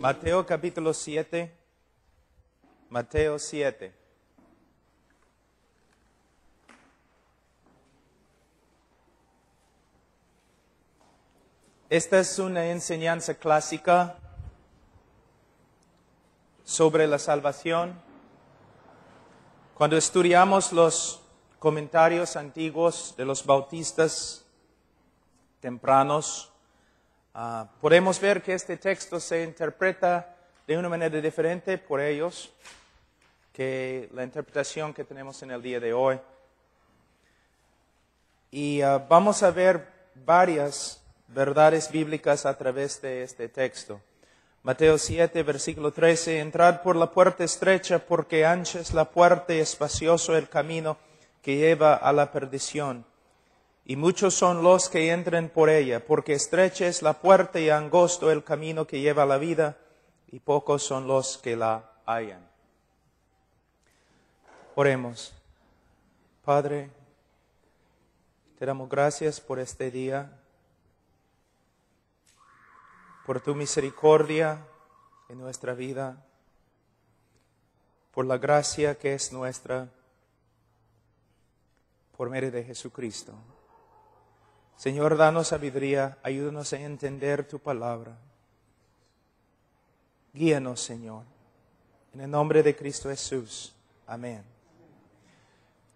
Mateo capítulo 7. Mateo 7. Esta es una enseñanza clásica sobre la salvación. Cuando estudiamos los comentarios antiguos de los bautistas tempranos, podemos ver que este texto se interpreta de una manera diferente por ellos que la interpretación que tenemos en el día de hoy. Y vamos a ver varias verdades bíblicas a través de este texto. Mateo 7, versículo 13, entrad por la puerta estrecha, porque ancha es la puerta y espacioso el camino que lleva a la perdición. Y muchos son los que entran por ella, porque estrecha es la puerta y angosto el camino que lleva a la vida, y pocos son los que la hallan. Oremos. Padre, te damos gracias por este día, por tu misericordia en nuestra vida, por la gracia que es nuestra, por medio de Jesucristo. Señor, danos sabiduría, ayúdanos a entender tu palabra. Guíanos, Señor, en el nombre de Cristo Jesús. Amén.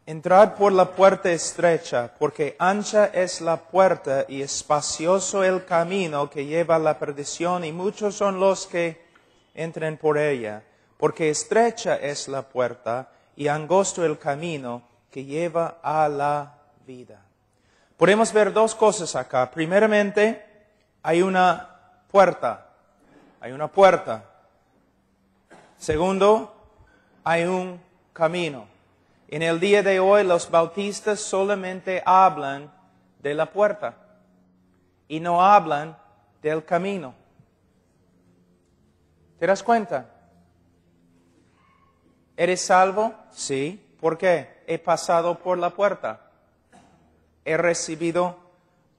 Entrad por la puerta estrecha, porque ancha es la puerta y espacioso el camino que lleva a la perdición, y muchos son los que entran por ella. Porque estrecha es la puerta y angosto el camino que lleva a la vida. Podemos ver dos cosas acá. Primeramente, hay una puerta. Hay una puerta. Segundo, hay un camino. En el día de hoy, los bautistas solamente hablan de la puerta y no hablan del camino. ¿Te das cuenta? ¿Eres salvo? Sí. ¿Por qué? He pasado por la puerta. He recibido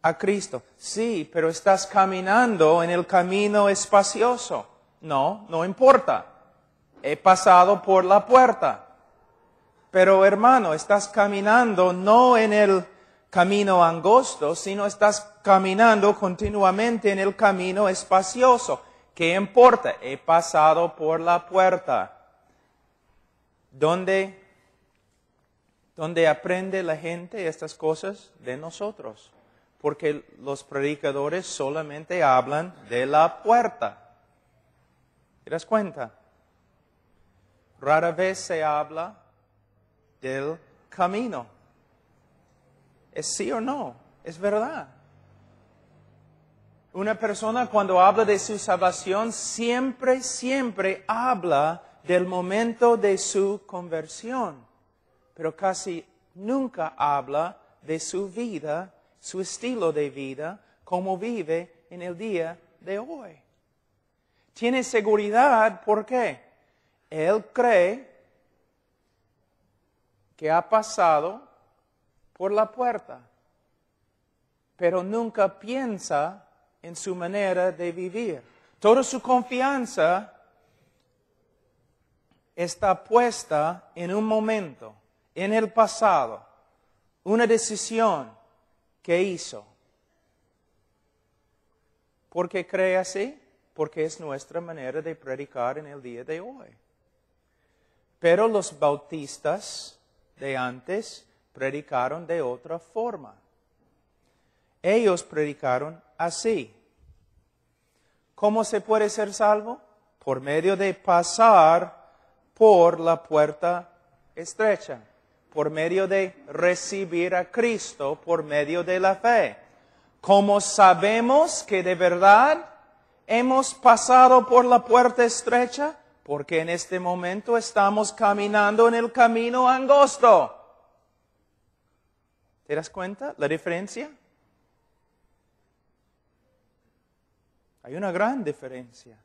a Cristo. Sí, pero estás caminando en el camino espacioso. No, no importa. He pasado por la puerta. Pero hermano, estás caminando no en el camino angosto, sino estás caminando continuamente en el camino espacioso. ¿Qué importa? He pasado por la puerta. ¿Dónde aprende la gente estas cosas? De nosotros. Porque los predicadores solamente hablan de la puerta. ¿Te das cuenta? Rara vez se habla del camino. ¿Es sí o no? Es verdad. Una persona cuando habla de su salvación siempre habla del momento de su conversión, pero casi nunca habla de su vida, su estilo de vida, cómo vive en el día de hoy. Tiene seguridad, ¿por qué? Él cree que ha pasado por la puerta, pero nunca piensa en su manera de vivir. Toda su confianza está puesta en un momento, en el pasado, una decisión que hizo. ¿Por qué cree así? Porque es nuestra manera de predicar en el día de hoy. Pero los bautistas de antes predicaron de otra forma. Ellos predicaron así. ¿Cómo se puede ser salvo? Por medio de pasar por la puerta estrecha, por medio de recibir a Cristo, por medio de la fe. ¿Cómo sabemos que de verdad hemos pasado por la puerta estrecha? Porque en este momento estamos caminando en el camino angosto. ¿Te das cuenta la diferencia? Hay una gran diferencia.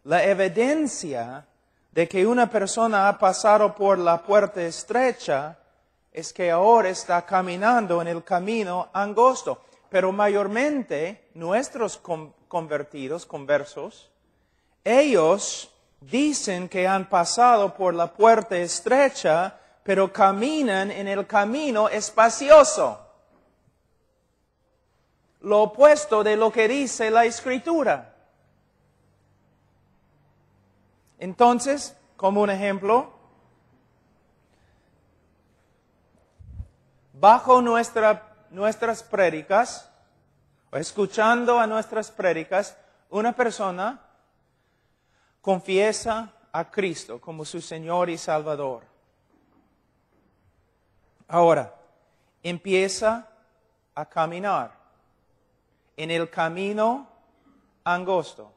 La evidencia de que una persona ha pasado por la puerta estrecha es que ahora está caminando en el camino angosto. Pero mayormente nuestros convertidos, conversos, Ellos dicen que han pasado por la puerta estrecha, pero caminan en el camino espacioso. Lo opuesto de lo que dice la Escritura. Entonces, como un ejemplo, bajo nuestras prédicas, o escuchando a nuestras prédicas, una persona confiesa a Cristo como su Señor y Salvador. Ahora, empieza a caminar en el camino angosto.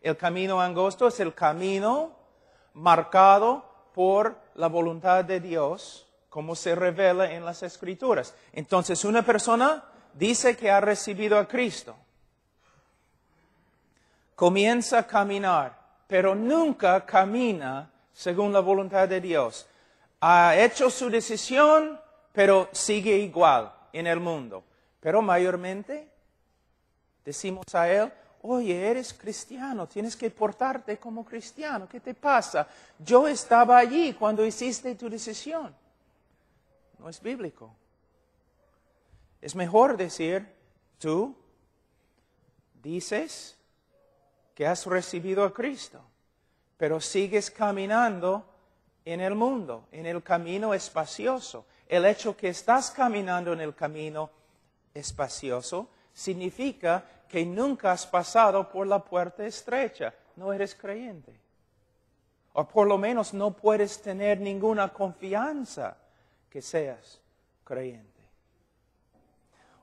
El camino angosto es el camino marcado por la voluntad de Dios, como se revela en las Escrituras. Entonces, una persona dice que ha recibido a Cristo. Comienza a caminar, pero nunca camina según la voluntad de Dios. Ha hecho su decisión, pero sigue igual en el mundo. Pero mayormente decimos a él, oye, eres cristiano, tienes que portarte como cristiano. ¿Qué te pasa? Yo estaba allí cuando hiciste tu decisión. No es bíblico. Es mejor decir, tú dices que has recibido a Cristo, pero sigues caminando en el mundo, en el camino espacioso. El hecho que estás caminando en el camino espacioso significa que nunca has pasado por la puerta estrecha. No eres creyente. O por lo menos no puedes tener ninguna confianza que seas creyente.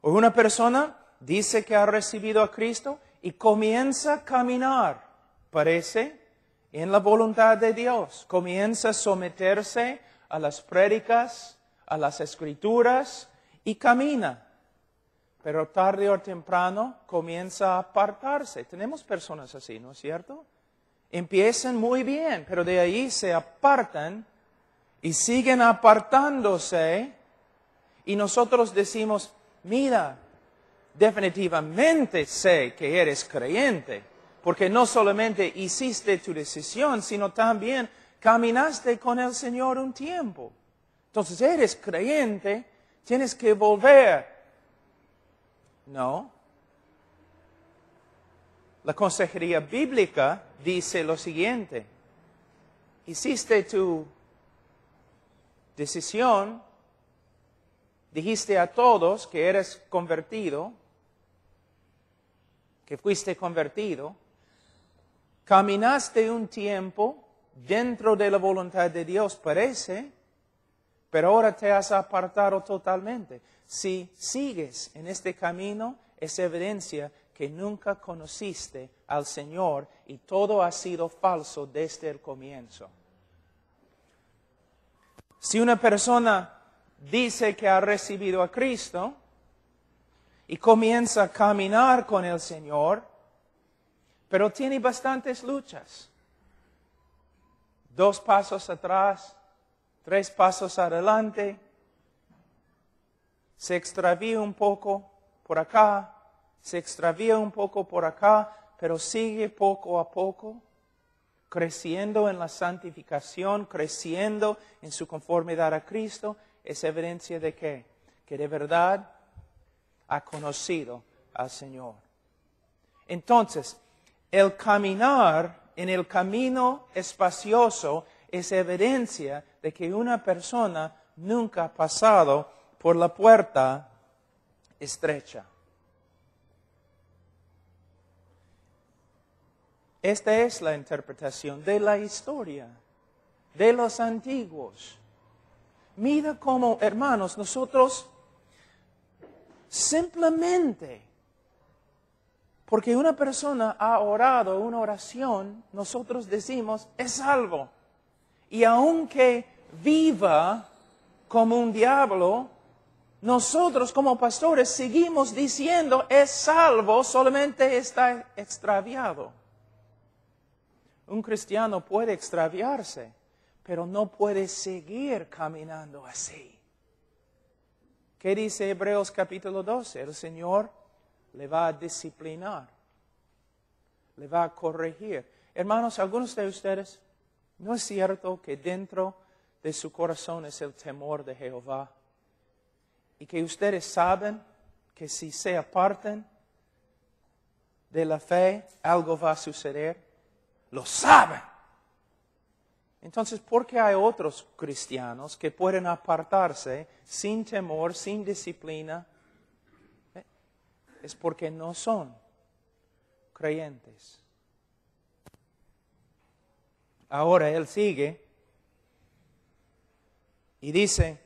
O una persona dice que ha recibido a Cristo y comienza a caminar, parece, en la voluntad de Dios. Comienza a someterse a las prédicas, a las Escrituras y camina. Pero tarde o temprano comienza a apartarse. Tenemos personas así, ¿no es cierto? Empiezan muy bien, pero de ahí se apartan y siguen apartándose. Y nosotros decimos, mira, definitivamente sé que eres creyente, porque no solamente hiciste tu decisión, sino también caminaste con el Señor un tiempo. Entonces eres creyente, tienes que volver. No. La consejería bíblica dice lo siguiente. Hiciste tu decisión, dijiste a todos que eres convertido, que fuiste convertido, caminaste un tiempo dentro de la voluntad de Dios, parece, pero ahora te has apartado totalmente. Si sigues en este camino, es evidencia que nunca conociste al Señor y todo ha sido falso desde el comienzo. Si una persona dice que ha recibido a Cristo y comienza a caminar con el Señor, pero tiene bastantes luchas. 2 pasos atrás, 3 pasos adelante, se extravía un poco por acá, se extravía un poco por acá, pero sigue poco a poco, creciendo en la santificación, creciendo en su conformidad a Cristo, es evidencia de ¿qué? Que de verdad ha conocido al Señor. Entonces, el caminar en el camino espacioso es evidencia de que una persona nunca ha pasado por la puerta estrecha. Esta es la interpretación de la historia de los antiguos. Mira cómo, hermanos, nosotros simplemente, porque una persona ha orado una oración, nosotros decimos, es salvo. Y aunque viva como un diablo, nosotros como pastores seguimos diciendo, es salvo, solamente está extraviado. Un cristiano puede extraviarse, pero no puede seguir caminando así. ¿Qué dice Hebreos capítulo 12? El Señor le va a disciplinar. le va a corregir. Hermanos, algunos de ustedes, ¿no es cierto que dentro de su corazón es el temor de Jehová? Y que ustedes saben que si se apartan de la fe, algo va a suceder. Lo saben. Entonces, ¿por qué hay otros cristianos que pueden apartarse sin temor, sin disciplina? Es porque no son creyentes. Ahora él sigue y dice,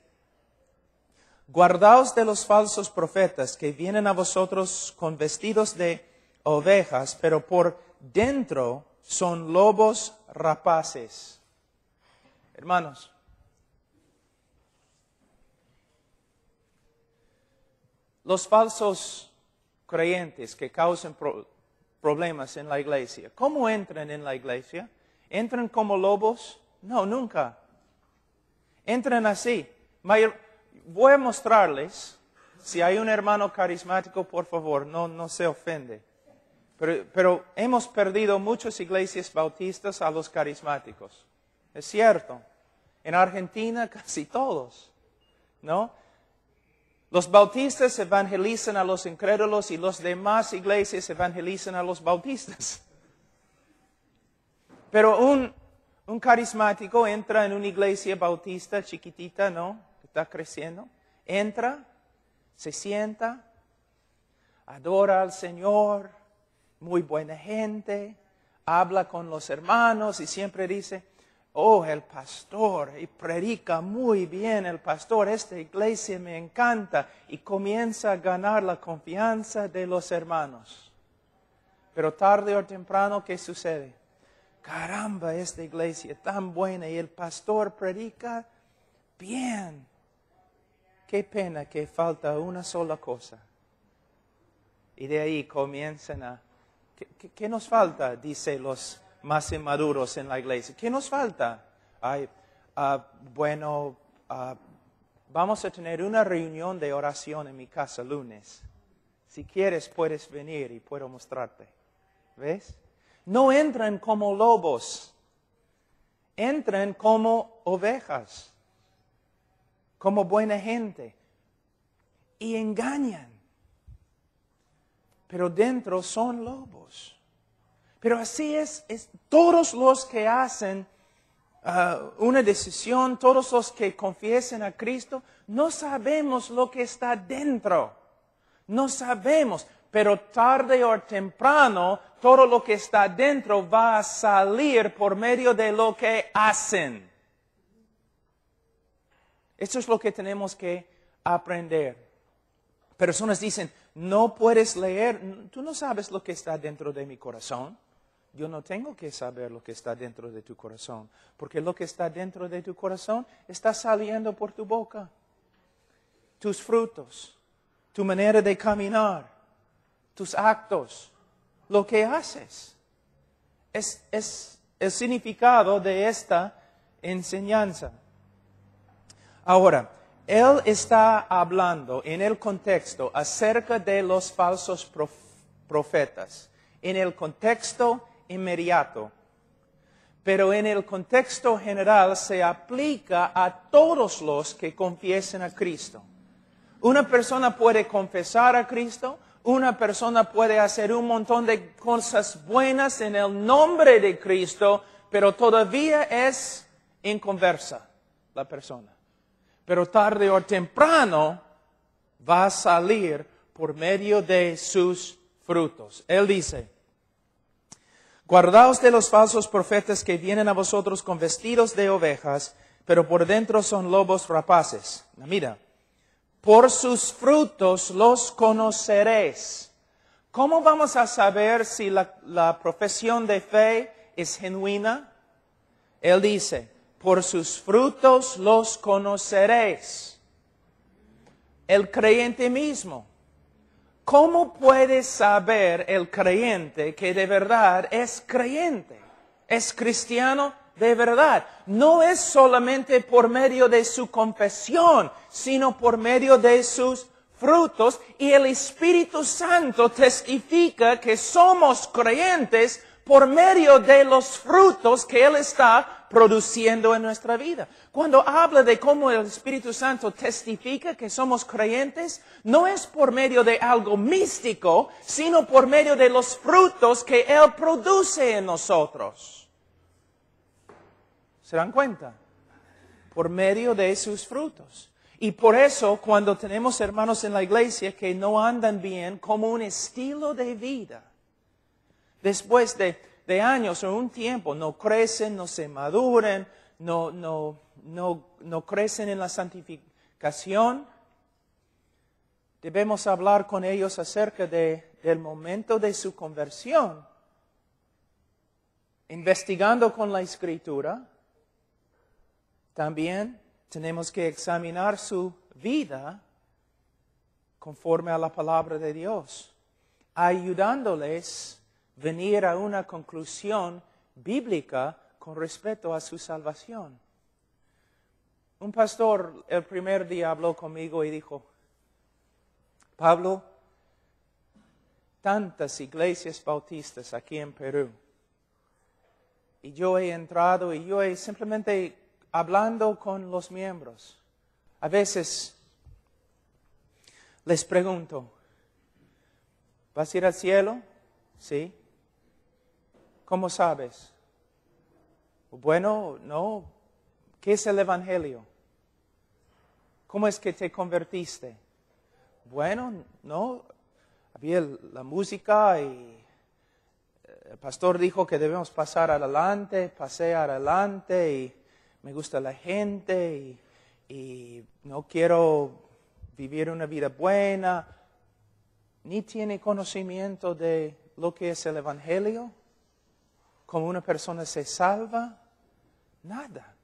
guardaos de los falsos profetas que vienen a vosotros con vestidos de ovejas, pero por dentro son lobos rapaces. Hermanos, los falsos creyentes que causan problemas en la iglesia, ¿cómo entran en la iglesia? ¿Entran como lobos? No, nunca. Entran así. Voy a mostrarles, si hay un hermano carismático, por favor, no se ofende. Pero hemos perdido muchas iglesias bautistas a los carismáticos. Es cierto. En Argentina casi todos, ¿no? Los bautistas evangelizan a los incrédulos y los demás iglesias evangelizan a los bautistas. Pero un carismático entra en una iglesia bautista chiquitita, ¿no? Que está creciendo. Entra, se sienta, adora al Señor, muy buena gente, habla con los hermanos y siempre dice, oh, el pastor, y predica muy bien el pastor, esta iglesia me encanta, y comienza a ganar la confianza de los hermanos. Pero tarde o temprano, ¿qué sucede? Caramba, esta iglesia tan buena, y el pastor predica bien. Qué pena que falta una sola cosa. Y de ahí comienzan a... ¿Qué nos falta? Dice los más inmaduros en la iglesia. ¿Qué nos falta? Vamos a tener una reunión de oración en mi casa lunes. Si quieres puedes venir y puedo mostrarte. ¿Ves? No entran como lobos. Entran como ovejas. Como buena gente. Y engañan. Pero dentro son lobos. Pero así es todos los que hacen una decisión, todos los que confiesen a Cristo, no sabemos lo que está dentro. No sabemos, pero tarde o temprano todo lo que está dentro va a salir por medio de lo que hacen. Esto es lo que tenemos que aprender. Personas dicen, no puedes leer, tú no sabes lo que está dentro de mi corazón. Yo no tengo que saber lo que está dentro de tu corazón, porque lo que está dentro de tu corazón está saliendo por tu boca. Tus frutos, tu manera de caminar, tus actos, lo que haces. Es el significado de esta enseñanza. Ahora, él está hablando en el contexto acerca de los falsos profetas. En el contexto inmediato. Pero en el contexto general se aplica a todos los que confiesen a Cristo. Una persona puede confesar a Cristo, una persona puede hacer un montón de cosas buenas en el nombre de Cristo, pero todavía es inconversa la persona. Pero tarde o temprano va a salir por medio de sus frutos. Él dice, guardaos de los falsos profetas que vienen a vosotros con vestidos de ovejas, pero por dentro son lobos rapaces. Mira, por sus frutos los conoceréis. ¿Cómo vamos a saber si la profesión de fe es genuina? Él dice, por sus frutos los conoceréis. El creyente mismo. ¿Cómo puede saber el creyente que de verdad es creyente? Es cristiano de verdad. No es solamente por medio de su confesión, sino por medio de sus frutos y el Espíritu Santo testifica que somos creyentes por medio de los frutos que Él está produciendo en nuestra vida. Cuando habla de cómo el Espíritu Santo testifica que somos creyentes, no es por medio de algo místico, sino por medio de los frutos que Él produce en nosotros. ¿Se dan cuenta? Por medio de sus frutos. Y por eso, cuando tenemos hermanos en la iglesia que no andan bien como un estilo de vida, después de años o un tiempo, no crecen, no se maduran, no crecen en la santificación, debemos hablar con ellos acerca del momento de su conversión, investigando con la Escritura. También tenemos que examinar su vida conforme a la palabra de Dios, ayudándoles a venir a una conclusión bíblica con respecto a su salvación. Un pastor el primer día habló conmigo y dijo, Pablo, tantas iglesias bautistas aquí en Perú, y yo he entrado y yo he simplemente hablando con los miembros. A veces les pregunto, ¿vas a ir al cielo? Sí. ¿Cómo sabes? Bueno, no. ¿Qué es el Evangelio? ¿Cómo es que te convertiste? Bueno, no. Había la música y el pastor dijo que debemos pasar adelante, pasé adelante y me gusta la gente y no quiero vivir una vida buena. Ni tiene conocimiento de lo que es el Evangelio. ¿Cómo una persona se salva? Nada.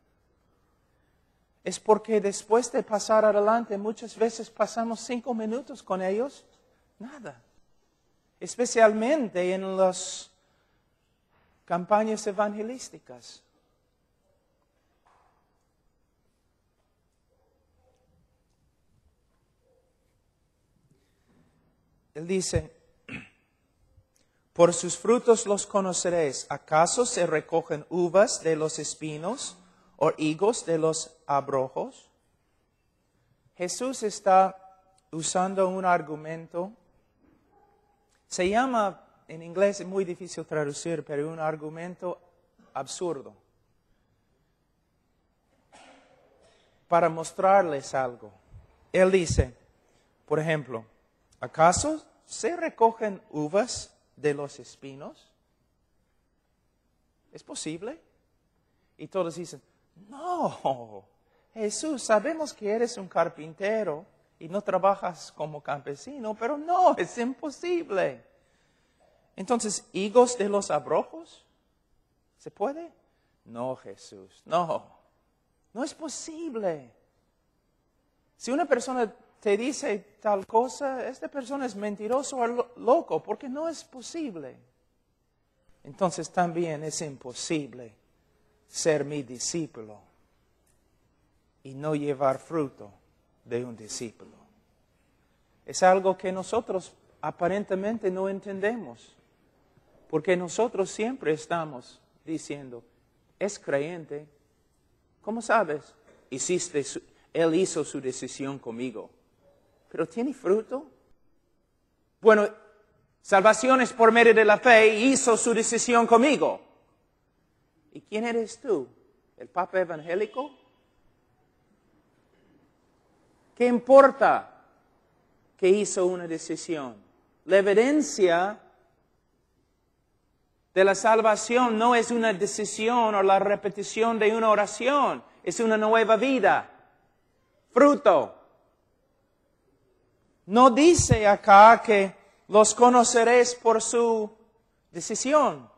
Es porque después de pasar adelante, muchas veces pasamos 5 minutos con ellos. Nada. Especialmente en las campañas evangelísticas. Él dice, por sus frutos los conoceréis. ¿Acaso se recogen uvas de los espinos o higos de los abrojos? Jesús está usando un argumento. Se llama, en inglés es muy difícil traducir, pero un argumento absurdo. Para mostrarles algo. Él dice, por ejemplo, ¿acaso se recogen uvas de los espinos? ¿Es posible? Y todos dicen, no, Jesús, sabemos que eres un carpintero y no trabajas como campesino, pero no, es imposible. Entonces, ¿higos de los abrojos? ¿Se puede? No, Jesús, no es posible. Si una persona te dice tal cosa, esta persona es mentiroso o loco, porque no es posible. Entonces también es imposible ser mi discípulo y no llevar fruto de un discípulo. Es algo que nosotros aparentemente no entendemos, porque nosotros siempre estamos diciendo, es creyente. ¿Cómo sabes? Él hizo su decisión conmigo. ¿Pero tiene fruto? Bueno, salvación es por medio de la fe y hizo su decisión conmigo. ¿Y quién eres tú? ¿El Papa evangélico? ¿Qué importa que hizo una decisión? La evidencia de la salvación no es una decisión o la repetición de una oración. Es una nueva vida. Fruto. No dice acá que los conoceréis por su decisión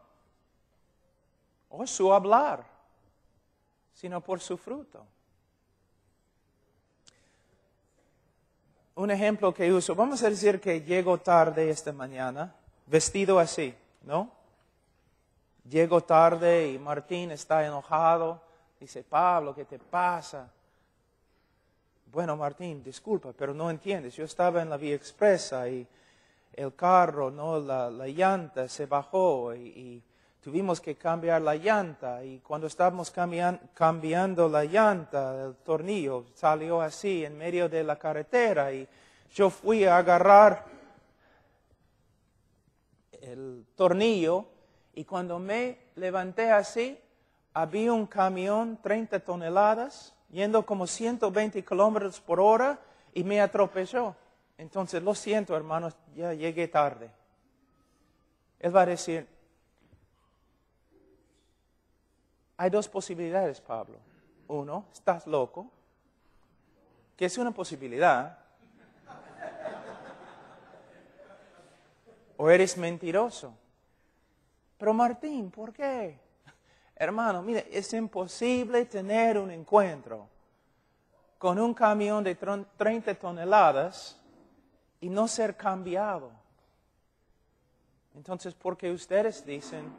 o su hablar, sino por su fruto. Un ejemplo que uso, vamos a decir que llego tarde esta mañana, vestido así, ¿no? Llego tarde y Martín está enojado, dice, Pablo, ¿qué te pasa? Bueno, Martín, disculpa, pero no entiendes. Yo estaba en la vía expresa y el carro, no, la llanta se bajó y tuvimos que cambiar la llanta. Y cuando estábamos cambiando la llanta, el tornillo salió así en medio de la carretera y yo fui a agarrar el tornillo y cuando me levanté así, había un camión 30 toneladas yendo como 120 kilómetros por hora y me atropelló. Entonces, lo siento, hermanos, ya llegué tarde. Él va a decir, hay dos posibilidades, Pablo. Uno, estás loco, que es una posibilidad. O eres mentiroso. Pero Martín, ¿por qué? Hermano, mire, es imposible tener un encuentro con un camión de 30 toneladas y no ser cambiado. Entonces, ¿por qué ustedes dicen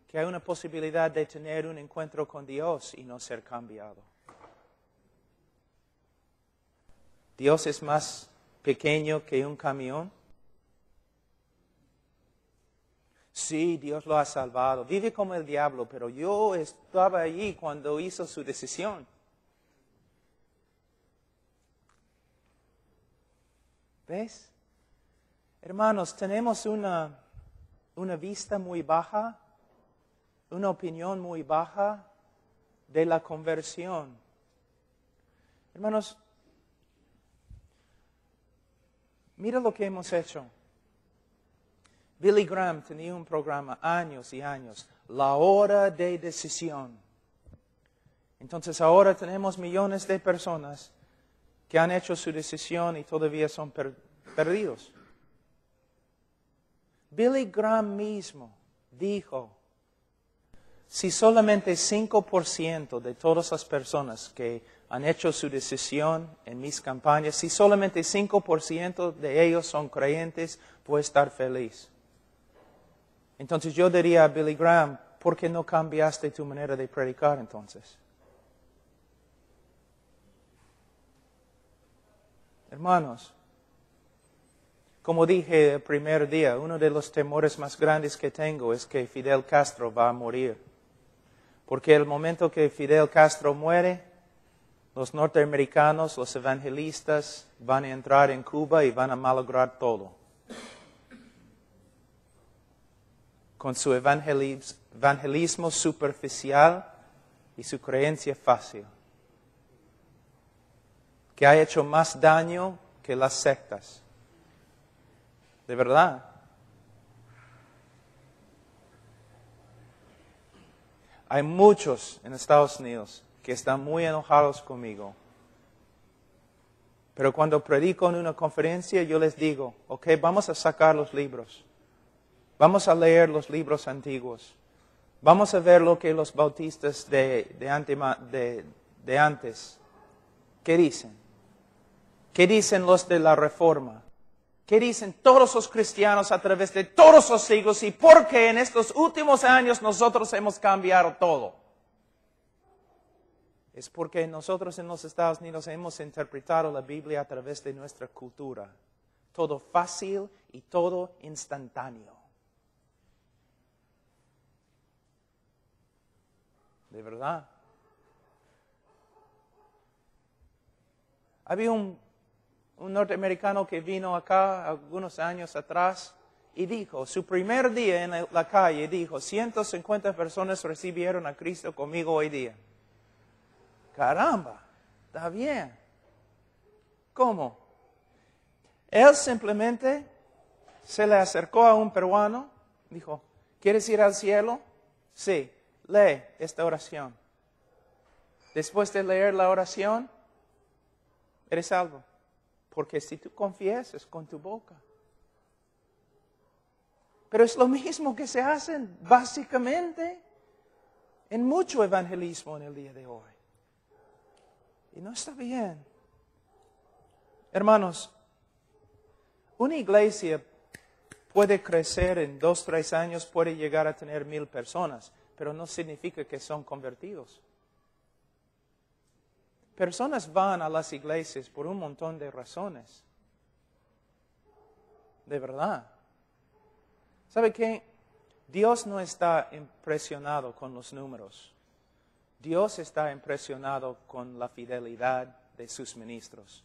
que hay una posibilidad de tener un encuentro con Dios y no ser cambiado? ¿Dios es más pequeño que un camión? Sí, Dios lo ha salvado. Vive como el diablo, pero yo estaba allí cuando hizo su decisión. ¿Ves? Hermanos, tenemos una vista muy baja, una opinión muy baja de la conversión. Hermanos, mira lo que hemos hecho. Billy Graham tenía un programa años y años, La Hora de Decisión. Entonces ahora tenemos millones de personas que han hecho su decisión y todavía son perdidos. Billy Graham mismo dijo, si solamente 5% de todas las personas que han hecho su decisión en mis campañas, si solamente 5% de ellos son creyentes, voy a estar feliz. Entonces yo diría a Billy Graham, ¿por qué no cambiaste tu manera de predicar entonces? Hermanos, como dije el primer día, uno de los temores más grandes que tengo es que Fidel Castro va a morir. Porque el momento que Fidel Castro muere, los norteamericanos, los evangelistas, van a entrar en Cuba y van a malograr todo. Con su evangelismo superficial y su creencia fácil, que ha hecho más daño que las sectas. De verdad. Hay muchos en Estados Unidos que están muy enojados conmigo. Pero cuando predico en una conferencia, yo les digo, ok, vamos a sacar los libros. Vamos a leer los libros antiguos. Vamos a ver lo que los bautistas de antes, ¿qué dicen? ¿Qué dicen los de la Reforma? ¿Qué dicen todos los cristianos a través de todos los siglos? ¿Y por qué en estos últimos años nosotros hemos cambiado todo? Es porque nosotros en los Estados Unidos hemos interpretado la Biblia a través de nuestra cultura. Todo fácil y todo instantáneo. De verdad. Había un norteamericano que vino acá algunos años atrás y dijo, su primer día en la calle, dijo, 150 personas recibieron a Cristo conmigo hoy día. Caramba, está bien. ¿Cómo? Él simplemente se le acercó a un peruano, dijo, ¿quieres ir al cielo? Sí. Lee esta oración. Después de leer la oración, eres salvo. Porque si tú confiesas con tu boca. Pero es lo mismo que se hace básicamente en mucho evangelismo en el día de hoy. Y no está bien. Hermanos, una iglesia puede crecer en 2, 3 años, puede llegar a tener 1000 personas. Pero no significa que son convertidos. Personas van a las iglesias por un montón de razones. De verdad. ¿Sabe qué? Dios no está impresionado con los números. Dios está impresionado con la fidelidad de sus ministros.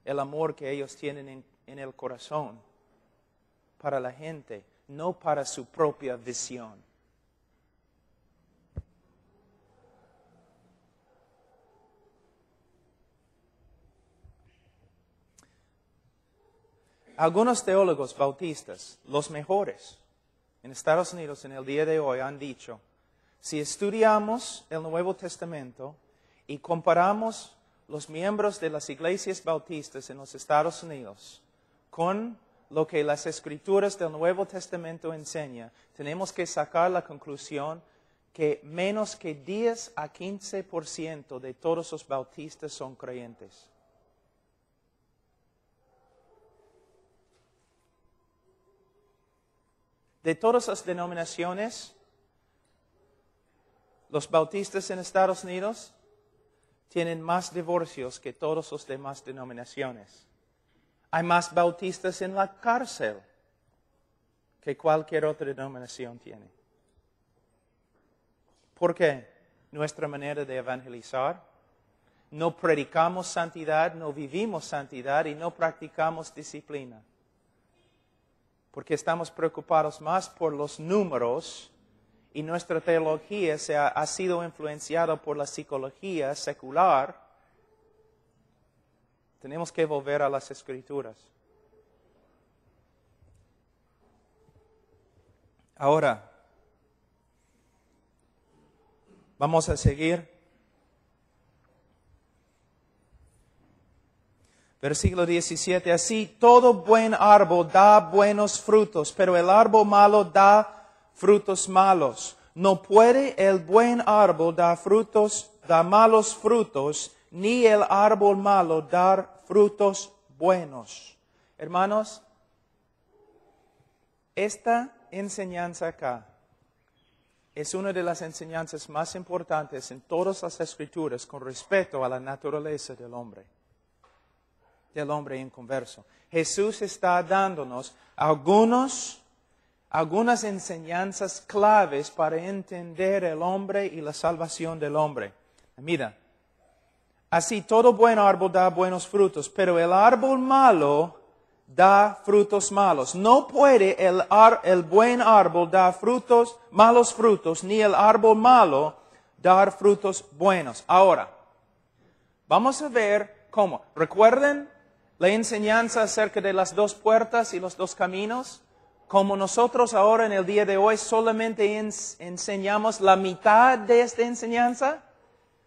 El amor que ellos tienen en el corazón para la gente, no para su propia visión. Algunos teólogos bautistas, los mejores en Estados Unidos en el día de hoy, han dicho, si estudiamos el Nuevo Testamento y comparamos los miembros de las iglesias bautistas en los Estados Unidos con lo que las Escrituras del Nuevo Testamento enseñan, tenemos que sacar la conclusión que menos que 10 a 15% de todos los bautistas son creyentes. De todas las denominaciones, los bautistas en Estados Unidos tienen más divorcios que todas las demás denominaciones. Hay más bautistas en la cárcel que cualquier otra denominación tiene. ¿Por qué? Nuestra manera de evangelizar. No predicamos santidad, no vivimos santidad y no practicamos disciplina. Porque estamos preocupados más por los números y nuestra teología ha sido influenciada por la psicología secular. Tenemos que volver a las Escrituras. Ahora, vamos a seguir. Versículo 17, así todo buen árbol da buenos frutos, pero el árbol malo da frutos malos. No puede el buen árbol dar malos frutos, ni el árbol malo dar frutos buenos. Hermanos, esta enseñanza acá es una de las enseñanzas más importantes en todas las Escrituras con respecto a la naturaleza del hombre inconverso. Jesús está dándonos algunas enseñanzas claves para entender el hombre y la salvación del hombre. Mira, así todo buen árbol da buenos frutos, pero el árbol malo da frutos malos. No puede el buen árbol dar malos frutos, ni el árbol malo dar frutos buenos. Ahora, vamos a ver cómo. ¿Recuerden la enseñanza acerca de las dos puertas y los dos caminos? Como nosotros ahora en el día de hoy solamente enseñamos la mitad de esta enseñanza.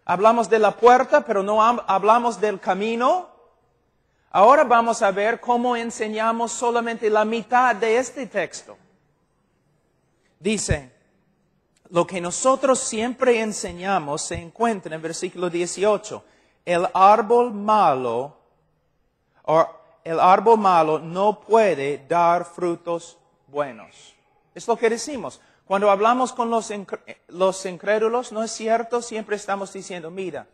Hablamos de la puerta, pero no hablamos del camino. Ahora vamos a ver cómo enseñamos solamente la mitad de este texto. Dice, lo que nosotros siempre enseñamos se encuentra en versículo 18. El árbol malo no puede dar frutos buenos. Es lo que decimos. Cuando hablamos con los incrédulos, ¿no es cierto? Siempre estamos diciendo, mira,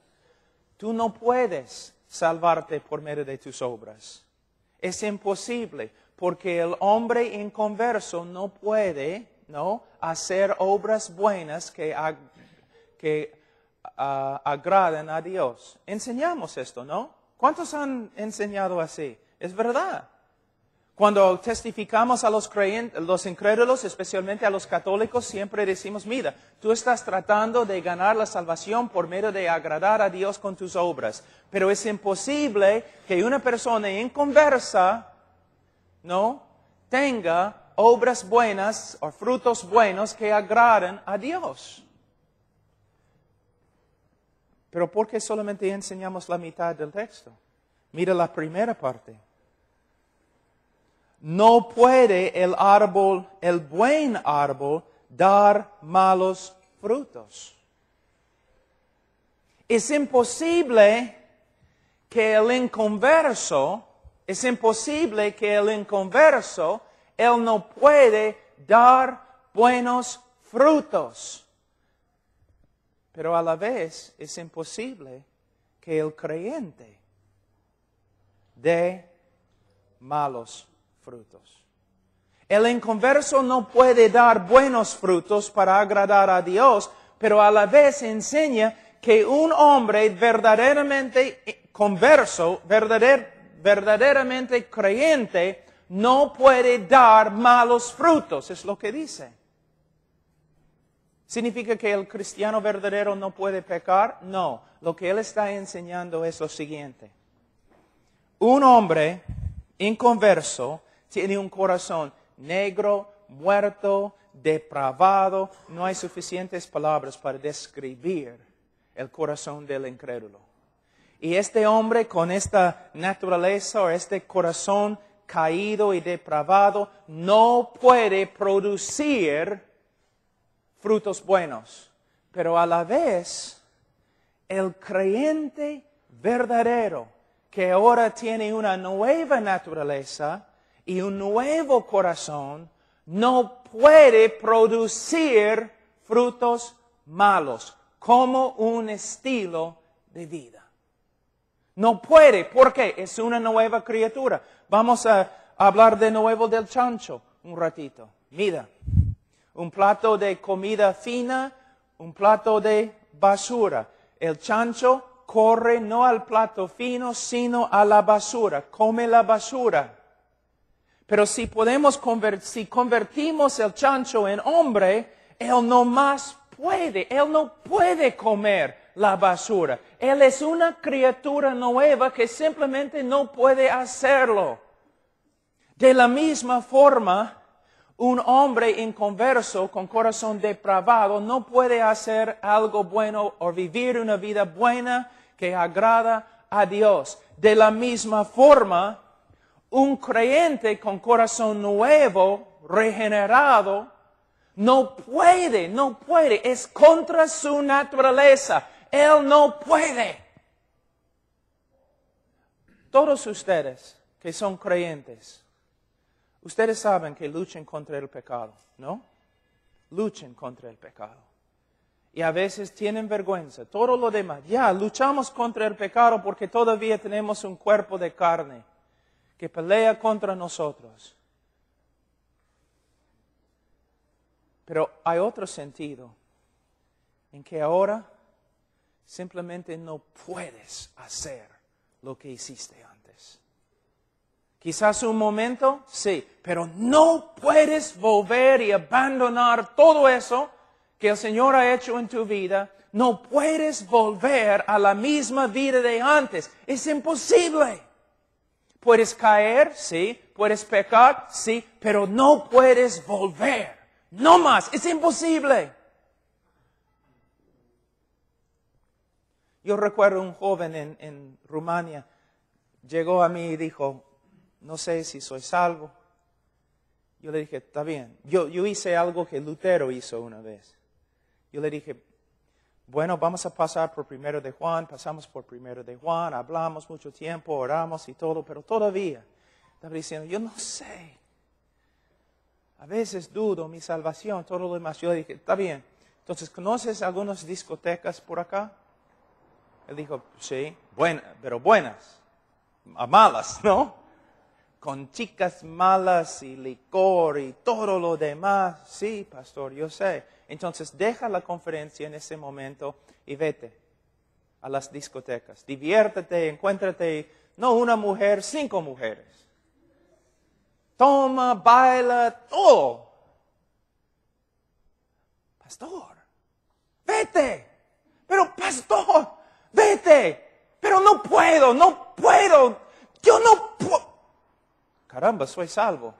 tú no puedes salvarte por medio de tus obras. Es imposible, porque el hombre inconverso no puede, hacer obras buenas que agraden a Dios. Enseñamos esto, ¿no? ¿Cuántos han enseñado así? Es verdad. Cuando testificamos a los incrédulos, especialmente a los católicos, siempre decimos, mira, tú estás tratando de ganar la salvación por medio de agradar a Dios con tus obras. Pero es imposible que una persona inconversa, tenga obras buenas o frutos buenos que agraden a Dios. Pero ¿por qué solamente enseñamos la mitad del texto? Mira la primera parte. No puede el buen árbol, dar malos frutos. Es imposible que el inconverso, él no puede dar buenos frutos. pero a la vez es imposible que el creyente dé malos frutos. El inconverso no puede dar buenos frutos para agradar a Dios, pero a la vez enseña que un hombre verdaderamente converso, verdaderamente creyente, no puede dar malos frutos, es lo que dice. ¿Significa que el cristiano verdadero no puede pecar? No, lo que él está enseñando es lo siguiente. Un hombre inconverso tiene un corazón negro, muerto, depravado. No hay suficientes palabras para describir el corazón del incrédulo. Y este hombre con esta naturaleza o este corazón caído y depravado no puede producir frutos buenos. Pero a la vez, el creyente verdadero que ahora tiene una nueva naturaleza y un nuevo corazón, no puede producir frutos malos como un estilo de vida. No puede, porque es una nueva criatura. Vamos a hablar de nuevo del chancho un ratito. Mira, un plato de comida fina, un plato de basura. El chancho corre no al plato fino, sino a la basura. Come la basura. Pero si convertimos el chancho en hombre, él no más puede, él no puede comer la basura. Él es una criatura nueva que simplemente no puede hacerlo. De la misma forma, un hombre inconverso con corazón depravado no puede hacer algo bueno o vivir una vida buena que agrada a Dios. De la misma forma, un creyente con corazón nuevo, regenerado, no puede, es contra su naturaleza. Él no puede. Todos ustedes que son creyentes, ustedes saben que luchan contra el pecado, ¿no? Luchan contra el pecado. Y a veces tienen vergüenza, todo lo demás. Ya, luchamos contra el pecado porque todavía tenemos un cuerpo de carne que pelea contra nosotros. Pero hay otro sentido en que ahora simplemente no puedes hacer lo que hiciste antes. Quizás un momento, sí, pero no puedes volver y abandonar todo eso que el Señor ha hecho en tu vida. No puedes volver a la misma vida de antes. Es imposible. Puedes caer, sí. Puedes pecar, sí. Pero no puedes volver. No más. Es imposible. Yo recuerdo un joven en Rumania. Llegó a mí y dijo, no sé si soy salvo. Yo le dije, está bien. Yo hice algo que Lutero hizo una vez. Yo le dije, bueno, vamos a pasar por 1 de Juan, pasamos por 1 de Juan, hablamos mucho tiempo, oramos y todo, pero todavía estaba diciendo, yo no sé. A veces dudo mi salvación, todo lo demás. Yo le dije, está bien. Entonces, ¿conoces algunas discotecas por acá? Él dijo, sí, pero buenas, malas, ¿no? Con chicas malas y licor y todo lo demás. Sí, pastor, yo sé. Entonces deja la conferencia en ese momento y vete a las discotecas. Diviértete, encuéntrate, no una mujer, 5 mujeres. Toma, baila, todo. Pastor, vete. Pero pastor, vete. Pero no puedo. Yo no puedo. Caramba, soy salvo.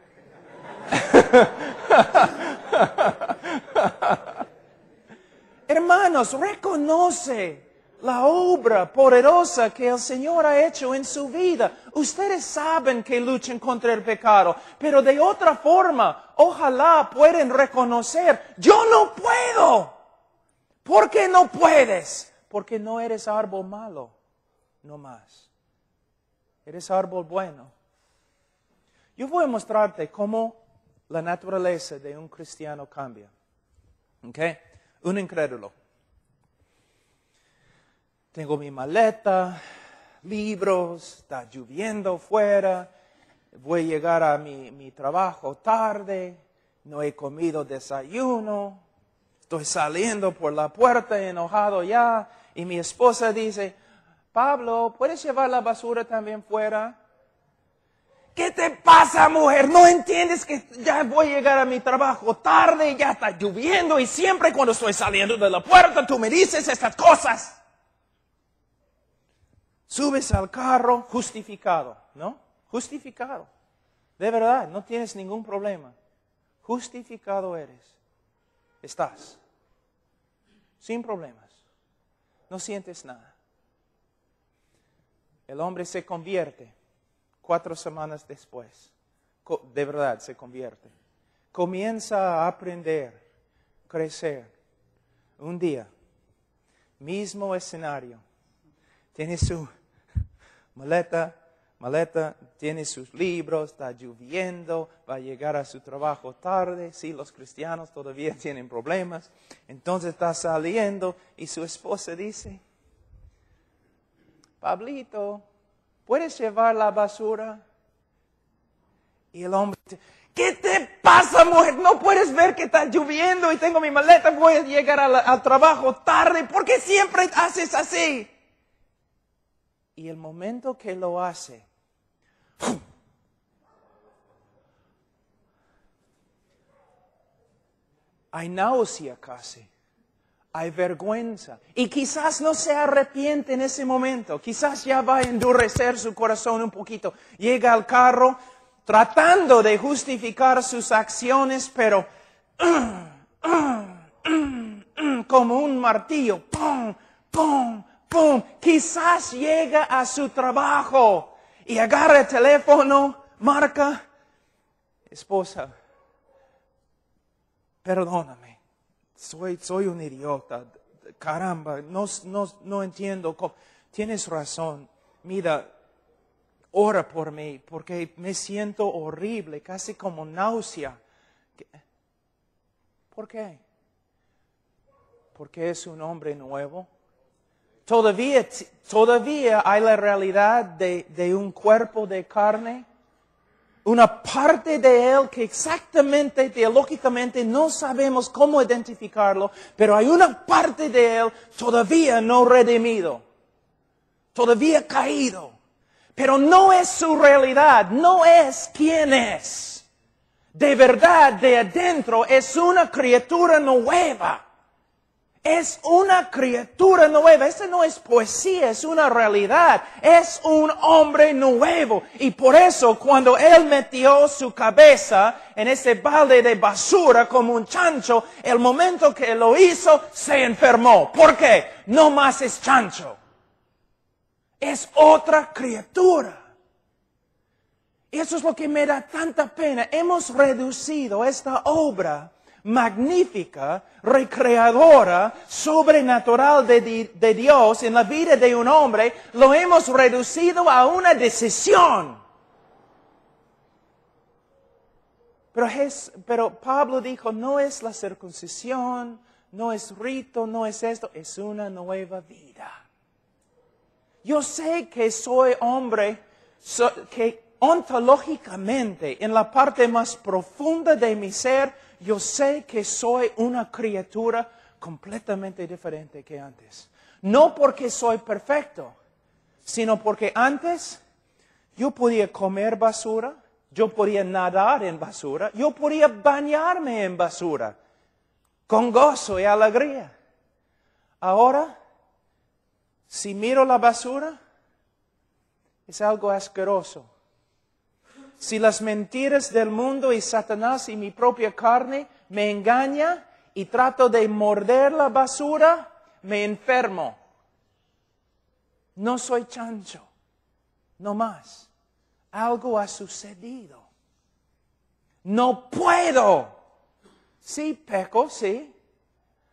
Hermanos, reconoce la obra poderosa que el Señor ha hecho en su vida. Ustedes saben que luchan contra el pecado, pero de otra forma, ojalá puedan reconocer, yo no puedo. ¿Por qué no puedes? Porque no eres árbol malo, no más. Eres árbol bueno. Yo voy a mostrarte cómo la naturaleza de un cristiano cambia. ¿Ok? Un incrédulo. tengo mi maleta, libros, está lloviendo fuera, voy a llegar a mi trabajo tarde, no he comido desayuno, estoy saliendo por la puerta enojado ya, y mi esposa dice, Pablo, ¿puedes llevar la basura también fuera? ¿Qué te pasa, mujer? ¿No entiendes que ya voy a llegar a mi trabajo tarde, ya está lloviendo y siempre cuando estoy saliendo de la puerta tú me dices estas cosas? Subes al carro justificado, ¿no? Justificado. De verdad, no tienes ningún problema. Justificado eres. Estás. Sin problemas. No sientes nada. El hombre se convierte 4 semanas después. De verdad se convierte. Comienza a aprender, crecer. Un día, mismo escenario. Tiene su maleta, tiene sus libros, está lloviendo, va a llegar a su trabajo tarde. Sí, los cristianos todavía tienen problemas. Entonces está saliendo y su esposa dice, Pablito, ¿puedes llevar la basura? Y el hombre dice, ¿qué te pasa, mujer? ¿No puedes ver que está lloviendo y tengo mi maleta? Voy a llegar al trabajo tarde. ¿Por qué siempre haces así? Y el momento que lo hace, hay náusea casi. Hay vergüenza. Y quizás no se arrepiente en ese momento. Quizás ya va a endurecer su corazón un poquito. Llega al carro tratando de justificar sus acciones, pero como un martillo. ¡Pum! ¡Pum! ¡Pum! Quizás llega a su trabajo y agarra el teléfono, marca. Esposa, perdóname. Soy un idiota, caramba, no entiendo cómo. Tienes razón, mira, ora por mí, porque me siento horrible, casi como náusea. ¿Por qué? Porque es un hombre nuevo. Todavía hay la realidad de un cuerpo de carne. Una parte de él que exactamente, teológicamente, no sabemos cómo identificarlo, pero hay una parte de él todavía no redimido, todavía caído, pero no es su realidad, no es quien es. De verdad, de adentro, es una criatura nueva. Es una criatura nueva. Esta no es poesía, es una realidad. Es un hombre nuevo. Y por eso cuando él metió su cabeza en ese balde de basura como un chancho, el momento que lo hizo, se enfermó. ¿Por qué? No más es chancho. Es otra criatura. Y eso es lo que me da tanta pena. Hemos reducido esta obra magnífica, recreadora, sobrenatural de Dios en la vida de un hombre, lo hemos reducido a una decisión. Pero Pablo dijo, no es la circuncisión, no es rito, no es esto, es una nueva vida. Yo sé que soy hombre que ontológicamente, en la parte más profunda de mi ser, yo sé que soy una criatura completamente diferente que antes. No porque soy perfecto, sino porque antes yo podía comer basura, yo podía nadar en basura, yo podía bañarme en basura, con gozo y alegría. Ahora, si miro la basura, es algo asqueroso. Si las mentiras del mundo y Satanás y mi propia carne me engañan y trato de morder la basura, me enfermo. No soy chancho, no más. Algo ha sucedido. No puedo. Sí, peco, sí.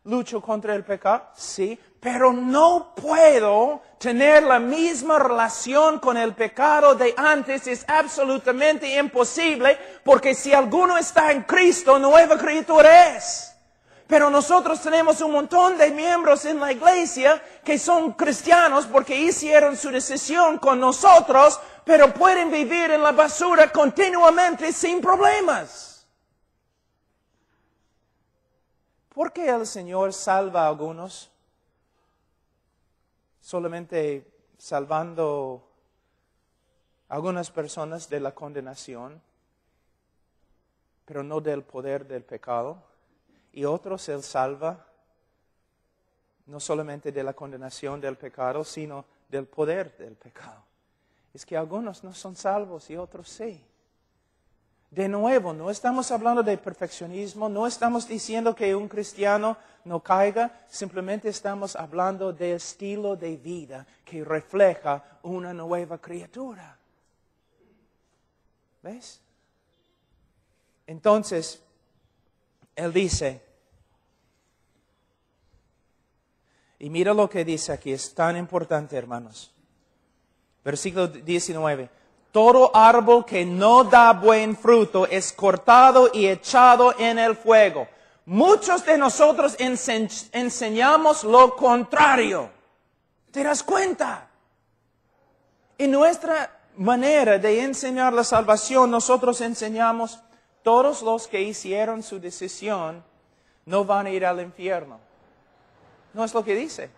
Lucho contra el pecado, sí. Pero no puedo tener la misma relación con el pecado de antes. Es absolutamente imposible, porque si alguno está en Cristo, nueva criatura es. Pero nosotros tenemos un montón de miembros en la iglesia que son cristianos porque hicieron su decisión con nosotros, pero pueden vivir en la basura continuamente sin problemas. ¿Por qué el Señor salva a algunos? Solamente salvando a algunas personas de la condenación, pero no del poder del pecado. Y otros Él salva no solamente de la condenación del pecado, sino del poder del pecado. Es que algunos no son salvos y otros sí. De nuevo, no estamos hablando de perfeccionismo, no estamos diciendo que un cristiano no caiga, simplemente estamos hablando de estilo de vida que refleja una nueva criatura. ¿Ves? Entonces, Él dice, y mira lo que dice aquí, es tan importante, hermanos. Versículo 19. Todo árbol que no da buen fruto es cortado y echado en el fuego. Muchos de nosotros enseñamos lo contrario. ¿Te das cuenta? En nuestra manera de enseñar la salvación, nosotros enseñamos, todos los que hicieron su decisión no van a ir al infierno. No es lo que dice.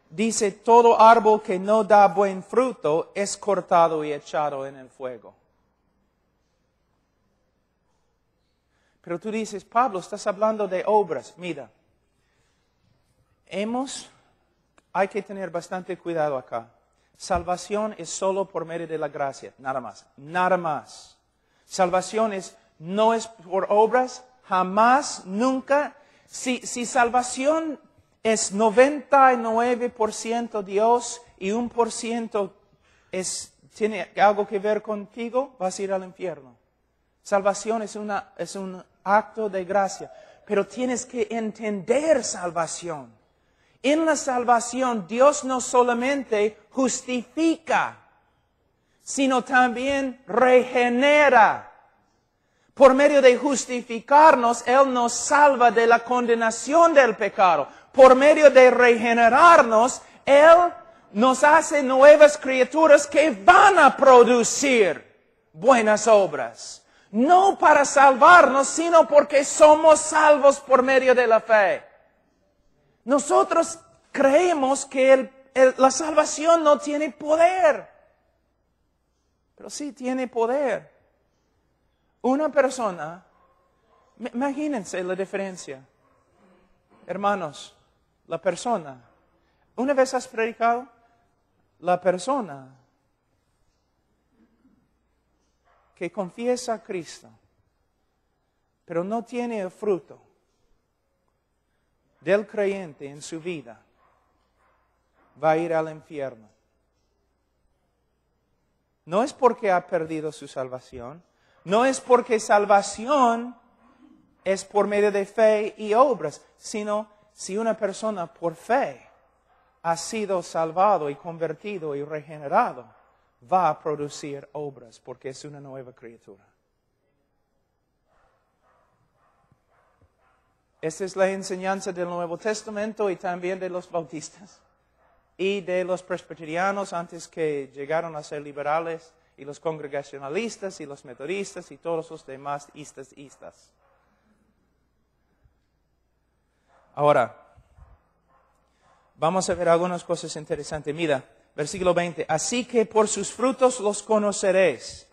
Dice, todo árbol que no da buen fruto es cortado y echado en el fuego. Pero tú dices, Pablo, estás hablando de obras. Mira, hay que tener bastante cuidado acá. Salvación es solo por medio de la gracia, nada más. Nada más. Salvación no es por obras, jamás, nunca. Si salvación es 99% Dios y 1% tiene algo que ver contigo, vas a ir al infierno. Salvación es un acto de gracia, pero tienes que entender salvación. En la salvación Dios no solamente justifica, sino también regenera. Por medio de justificarnos, Él nos salva de la condenación del pecado. Por medio de regenerarnos, Él nos hace nuevas criaturas que van a producir buenas obras. No para salvarnos, sino porque somos salvos por medio de la fe. Nosotros creemos que la salvación no tiene poder, pero sí tiene poder. Una persona, imagínense la diferencia. Hermanos, la persona, ¿una vez has predicado? La persona que confiesa a Cristo, pero no tiene el fruto del creyente en su vida, va a ir al infierno. No es porque ha perdido su salvación, no es porque salvación es por medio de fe y obras, sino si una persona por fe ha sido salvado y convertido y regenerado, va a producir obras porque es una nueva criatura. Esta es la enseñanza del Nuevo Testamento y también de los bautistas y de los presbiterianos antes que llegaron a ser liberales y los congregacionalistas y los metodistas y todos los demás istas. Ahora, vamos a ver algunas cosas interesantes. Mira, versículo 20. Así que por sus frutos los conoceréis.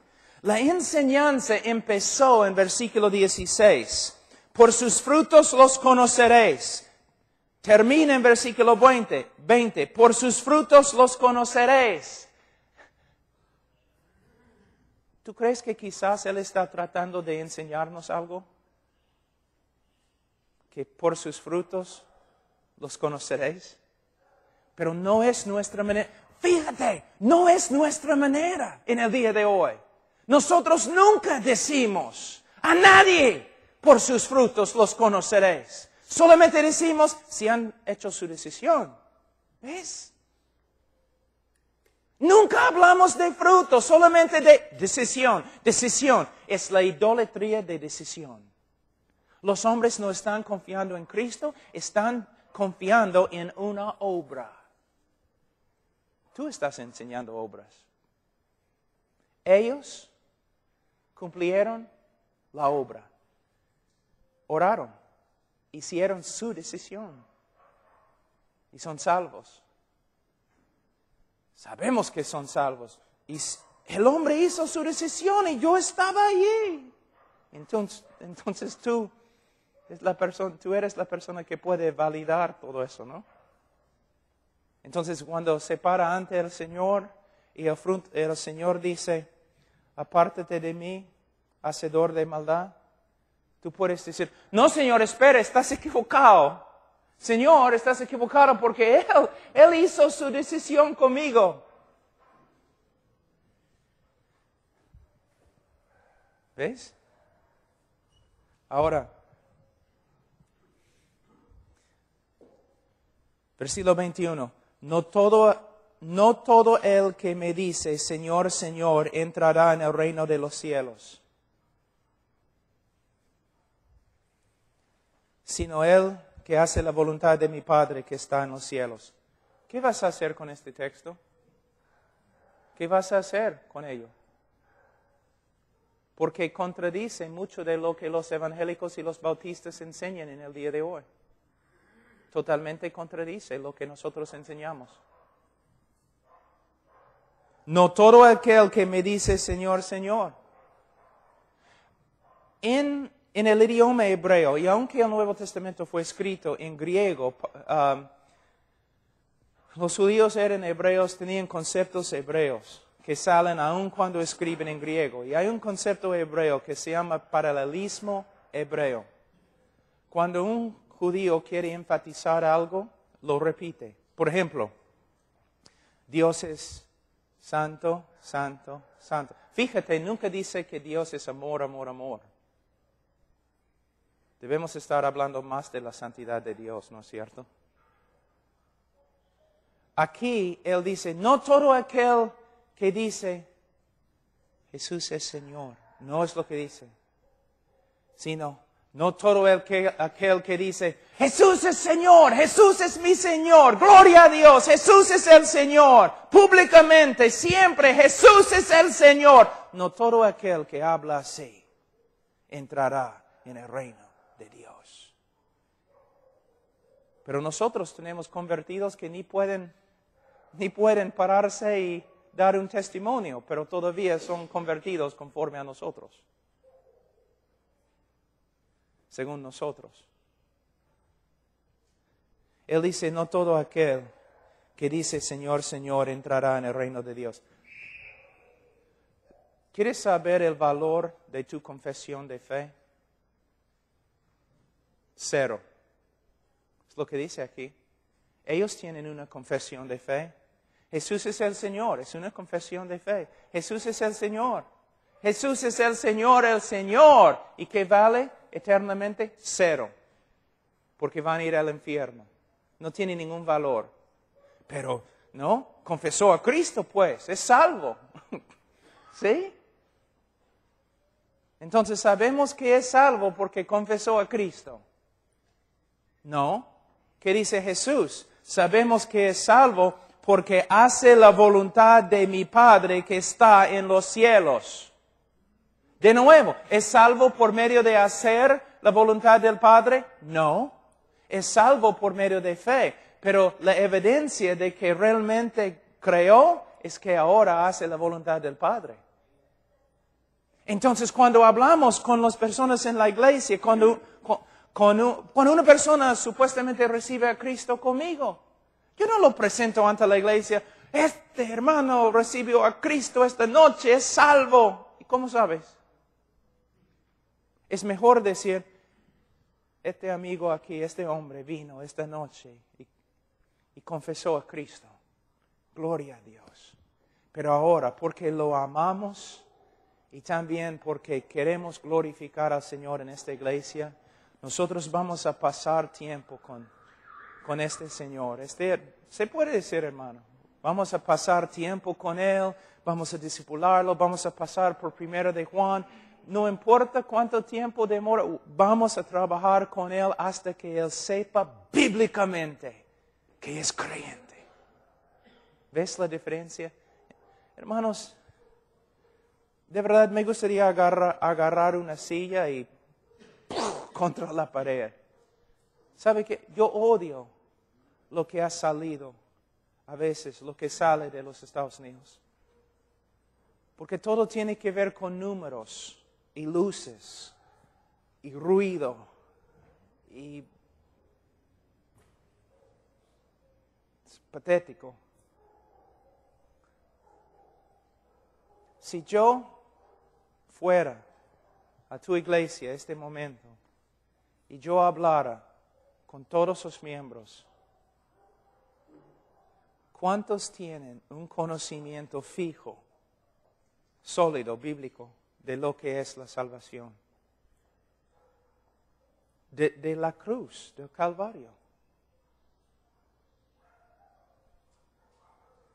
La enseñanza empezó en versículo 16. Por sus frutos los conoceréis. Termina en versículo 20. Por sus frutos los conoceréis. ¿Tú crees que quizás Él está tratando de enseñarnos algo? Que por sus frutos los conoceréis. Pero no es nuestra manera. Fíjate, no es nuestra manera en el día de hoy. Nosotros nunca decimos a nadie, por sus frutos los conoceréis. Solamente decimos si han hecho su decisión. ¿Ves? Nunca hablamos de frutos, solamente de decisión. Decisión es la idolatría de decisión. Los hombres no están confiando en Cristo, están confiando en una obra. Tú estás enseñando obras. Ellos cumplieron la obra. Oraron. Hicieron su decisión. Y son salvos. Sabemos que son salvos. Y el hombre hizo su decisión y yo estaba allí. Entonces tú eres la persona que puede validar todo eso, ¿no? Entonces cuando se para ante el Señor y el Señor dice, apártate de mí, hacedor de maldad, tú puedes decir, no Señor, espera, estás equivocado. Señor, estás equivocado porque Él hizo su decisión conmigo. ¿Ves? Ahora, versículo 21. No todo el que me dice, Señor, Señor, entrará en el reino de los cielos, sino el que hace la voluntad de mi Padre que está en los cielos. ¿Qué vas a hacer con este texto? ¿Qué vas a hacer con ello? Porque contradice mucho de lo que los evangélicos y los bautistas enseñan en el día de hoy. Totalmente contradice lo que nosotros enseñamos. No todo aquel que me dice Señor, Señor. En el idioma hebreo, y aunque el Nuevo Testamento fue escrito en griego, los judíos eran hebreos, tenían conceptos hebreos que salen aun cuando escriben en griego. Y hay un concepto hebreo que se llama paralelismo hebreo. Cuando un judío quiere enfatizar algo, lo repite. Por ejemplo, Dios es santo, santo, santo. Fíjate, nunca dice que Dios es amor, amor, amor. Debemos estar hablando más de la santidad de Dios, ¿no es cierto? Aquí Él dice, no todo aquel que dice, Jesús es Señor, no es lo que dice, sino, no todo aquel que dice, Jesús es Señor, Jesús es mi Señor, gloria a Dios, Jesús es el Señor, públicamente, siempre, Jesús es el Señor. No todo aquel que habla así entrará en el reino de Dios. Pero nosotros tenemos convertidos que ni pueden pararse y dar un testimonio, pero todavía son convertidos conforme a nosotros. Según nosotros. Él dice, no todo aquel que dice Señor, Señor, entrará en el reino de Dios. ¿Quieres saber el valor de tu confesión de fe? 0. Es lo que dice aquí. Ellos tienen una confesión de fe. Jesús es el Señor, es una confesión de fe. Jesús es el Señor. Jesús es el Señor, el Señor. ¿Y qué vale eternamente? 0. Porque van a ir al infierno. No tiene ningún valor. Pero, ¿no? Confesó a Cristo, pues, es salvo. ¿Sí? Entonces sabemos que es salvo porque confesó a Cristo. No. ¿Qué dice Jesús? Sabemos que es salvo porque hace la voluntad de mi Padre que está en los cielos. De nuevo, ¿es salvo por medio de hacer la voluntad del Padre? No. Es salvo por medio de fe. Pero la evidencia de que realmente creó es que ahora hace la voluntad del Padre. Entonces, cuando hablamos con las personas en la iglesia, cuando una persona supuestamente recibe a Cristo conmigo, yo no lo presento ante la iglesia. Este hermano recibió a Cristo esta noche, es salvo. ¿Y cómo sabes? Es mejor decir, este amigo aquí, este hombre vino esta noche y confesó a Cristo. Gloria a Dios. Pero ahora, porque lo amamos y también porque queremos glorificar al Señor en esta iglesia, nosotros vamos a pasar tiempo con este Señor. Se puede decir, hermano, vamos a pasar tiempo con Él, vamos a discipularlo, vamos a pasar por 1 de Juan. no importa cuánto tiempo demora, vamos a trabajar con Él hasta que Él sepa bíblicamente que es creyente. ¿Ves la diferencia? Hermanos, de verdad me gustaría agarrar una silla y contra la pared. ¿Sabe qué? Yo odio lo que ha salido a veces, lo que sale de los Estados Unidos. Porque todo tiene que ver con números y luces y ruido y es patético. Si yo fuera a tu iglesia este momento y yo hablara con todos sus miembros, ¿cuántos tienen un conocimiento fijo, sólido, bíblico, de lo que es la salvación? De la cruz, del Calvario.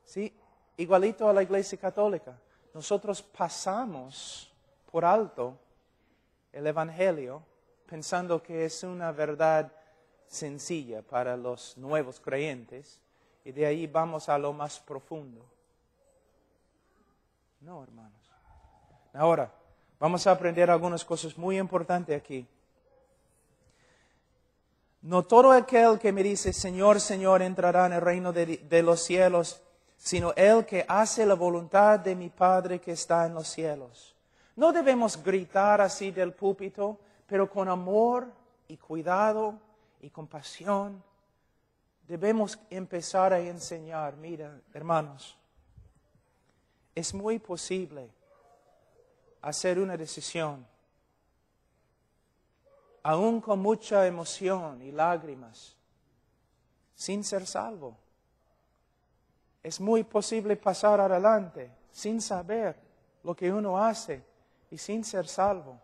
¿Sí? Igualito a la Iglesia Católica. Nosotros pasamos por alto el Evangelio pensando que es una verdad sencilla para los nuevos creyentes y de ahí vamos a lo más profundo. No, hermanos. Ahora, vamos a aprender algunas cosas muy importantes aquí. No todo aquel que me dice, Señor, Señor, entrará en el reino de los cielos, sino el que hace la voluntad de mi Padre que está en los cielos. No debemos gritar así del púlpito, pero con amor y cuidado y compasión. Debemos empezar a enseñar. Mira, hermanos, es muy posible hacer una decisión, aún con mucha emoción y lágrimas, sin ser salvo. Es muy posible pasar adelante sin saber lo que uno hace y sin ser salvo.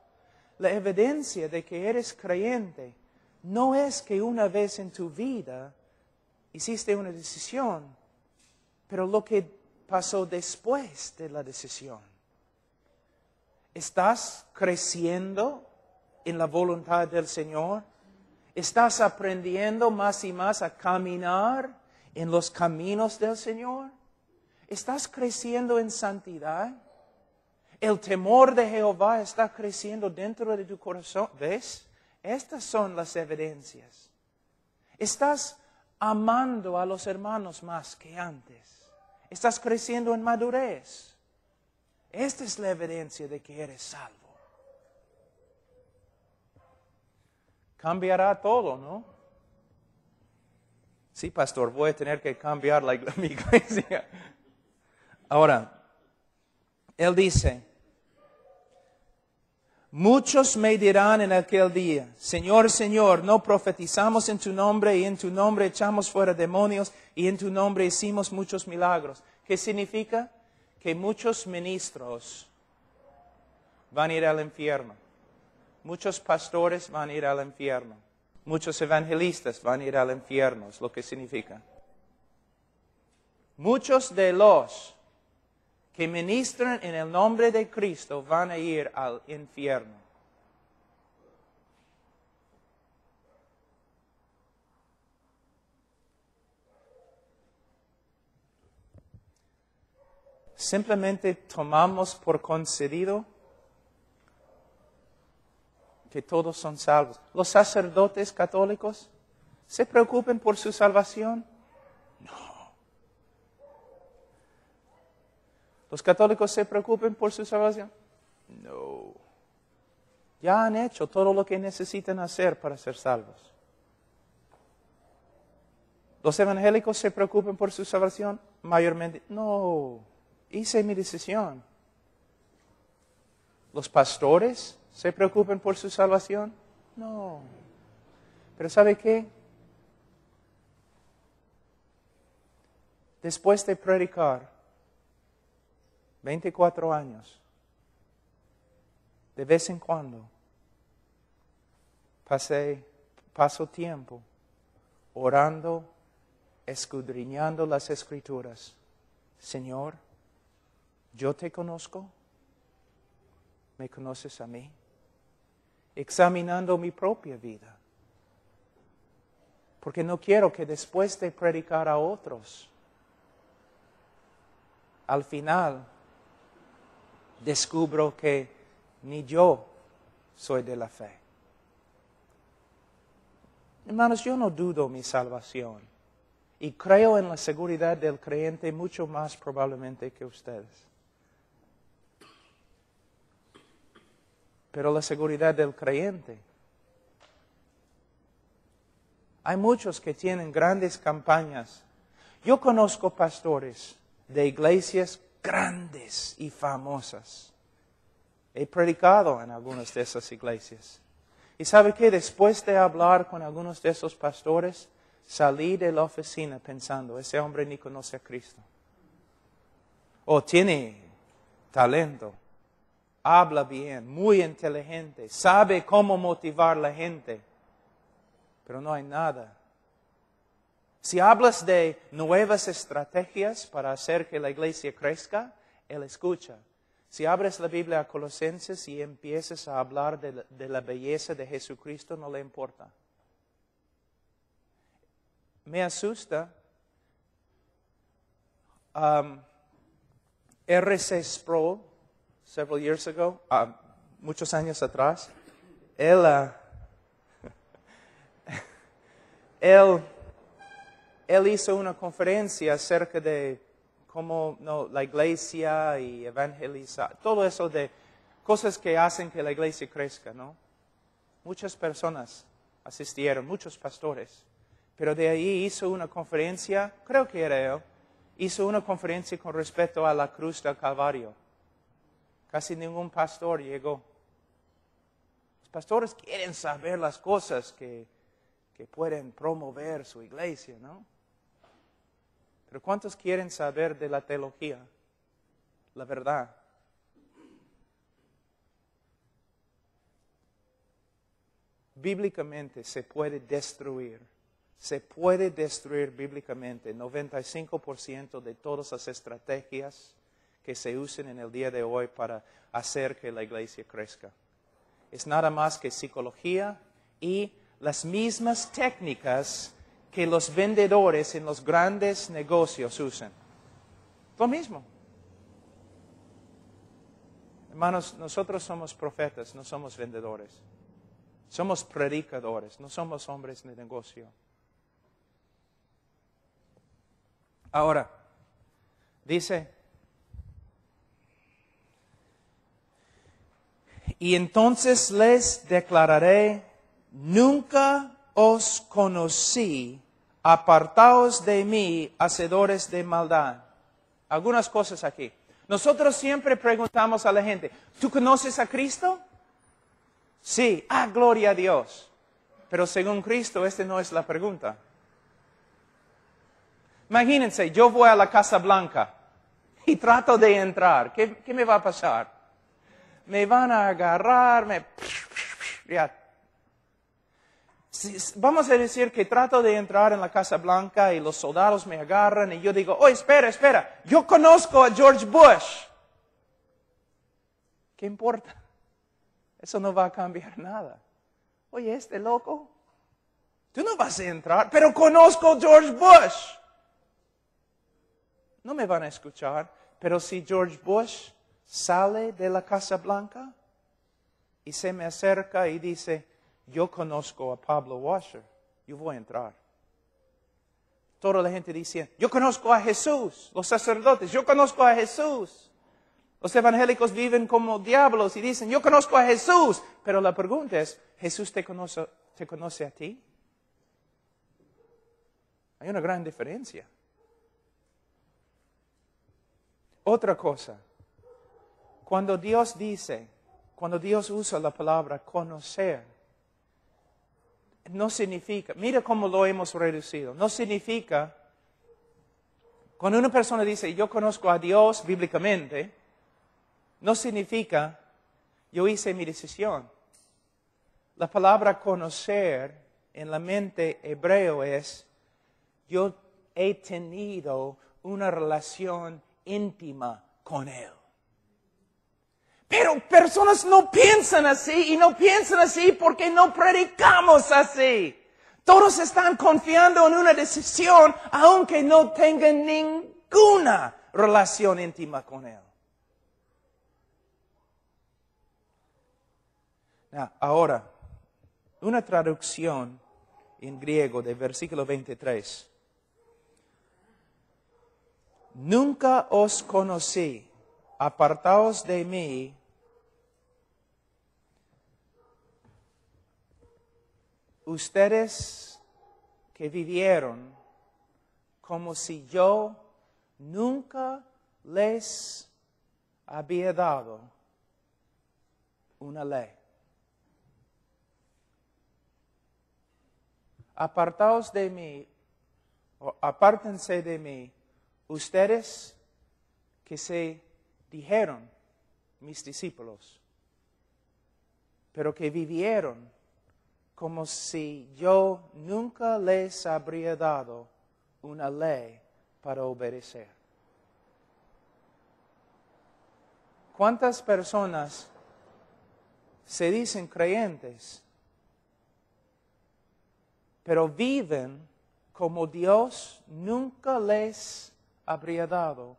La evidencia de que eres creyente no es que una vez en tu vida hiciste una decisión, pero lo que pasó después de la decisión. ¿Estás creciendo en la voluntad del Señor? ¿Estás aprendiendo más y más a caminar en los caminos del Señor? ¿Estás creciendo en santidad? El temor de Jehová está creciendo dentro de tu corazón. ¿Ves? Estas son las evidencias. ¿Estás amando a los hermanos más que antes? ¿Estás creciendo en madurez? Esta es la evidencia de que eres salvo. Cambiará todo, ¿no? Sí, pastor, voy a tener que cambiar mi iglesia. Ahora, él dice, muchos me dirán en aquel día, Señor, Señor, ¿no profetizamos en tu nombre y en tu nombre echamos fuera demonios y en tu nombre hicimos muchos milagros? ¿Qué significa? Que muchos ministros van a ir al infierno. Muchos pastores van a ir al infierno. Muchos evangelistas van a ir al infierno, es lo que significa. Muchos de los que ministran en el nombre de Cristo van a ir al infierno. Simplemente tomamos por concedido que todos son salvos. ¿Los sacerdotes católicos se preocupan por su salvación? No. ¿Los católicos se preocupan por su salvación? No. Ya han hecho todo lo que necesitan hacer para ser salvos. ¿Los evangélicos se preocupan por su salvación? Mayormente, no. Hice mi decisión. ¿Los pastores se preocupan por su salvación? No. Pero ¿sabe qué? Después de predicar 24 años, de vez en cuando, paso tiempo orando, escudriñando las Escrituras. Señor, yo te conozco. ¿Me conoces a mí? Examinando mi propia vida. Porque no quiero que después de predicar a otros, al final descubro que ni yo soy de la fe. Hermanos, yo no dudo mi salvación y creo en la seguridad del creyente mucho más probablemente que ustedes. Pero la seguridad del creyente. Hay muchos que tienen grandes campañas. Yo conozco pastores de iglesias grandes y famosas. He predicado en algunas de esas iglesias. Y ¿sabe qué? Después de hablar con algunos de esos pastores, salí de la oficina pensando, ese hombre ni conoce a Cristo. O tiene talento, habla bien, muy inteligente, sabe cómo motivar a la gente, pero no hay nada. Si hablas de nuevas estrategias para hacer que la iglesia crezca, él escucha. Si abres la Biblia a Colosenses y empiezas a hablar de la belleza de Jesucristo, no le importa. Me asusta. R.C. Sproul, several years ago, muchos años atrás, él hizo una conferencia acerca de cómo la iglesia y evangelizar, todo eso de cosas que hacen que la iglesia crezca, ¿no? Muchas personas asistieron, muchos pastores, pero de ahí hizo una conferencia, creo que era él, hizo una conferencia con respecto a la cruz del Calvario. Casi ningún pastor llegó. Los pastores quieren saber las cosas que pueden promover su iglesia, ¿no? Pero ¿cuántos quieren saber de la teología? La verdad. Bíblicamente se puede destruir bíblicamente 95% de todas las estrategias que se usan en el día de hoy para hacer que la iglesia crezca. Es nada más que psicología y las mismas técnicas que los vendedores en los grandes negocios usan. Lo mismo. Hermanos, nosotros somos profetas, no somos vendedores. Somos predicadores, no somos hombres de negocio. Ahora, dice, y entonces les declararé, nunca os conocí, apartaos de mí, hacedores de maldad. Algunas cosas aquí. Nosotros siempre preguntamos a la gente, ¿tú conoces a Cristo? Sí, gloria a Dios. Pero según Cristo, esta no es la pregunta. Imagínense, yo voy a la Casa Blanca y trato de entrar. ¿Qué me va a pasar? Me van a agarrar, ya. Vamos a decir que trato de entrar en la Casa Blanca y los soldados me agarran y yo digo, oh, espera, yo conozco a George Bush. ¿Qué importa? Eso no va a cambiar nada. Oye, este loco, tú no vas a entrar, pero conozco a George Bush. No me van a escuchar, pero si George Bush sale de la Casa Blanca y se me acerca y dice, yo conozco a Pablo Washer, yo voy a entrar. Toda la gente dice, yo conozco a Jesús, los sacerdotes, yo conozco a Jesús. Los evangélicos viven como diablos y dicen, yo conozco a Jesús. Pero la pregunta es, ¿Jesús te conoce a ti? Hay una gran diferencia. Otra cosa, cuando Dios usa la palabra conocer, no significa, mira cómo lo hemos reducido, no significa, cuando una persona dice, yo conozco a Dios bíblicamente, no significa, yo hice mi decisión. La palabra conocer en la mente hebreo es, yo he tenido una relación íntima con Él. Pero personas no piensan así y no piensan así porque no predicamos así. Todos están confiando en una decisión aunque no tengan ninguna relación íntima con Él. Ahora, una traducción en griego del versículo 23. Nunca os conocí, apartaos de mí, ustedes que vivieron como si yo nunca les había dado una ley. Apartaos de mí, o apártense de mí, ustedes que se dijeron mis discípulos, pero que vivieron como si yo nunca les habría dado una ley para obedecer. ¿Cuántas personas se dicen creyentes, pero viven como Dios nunca les habría dado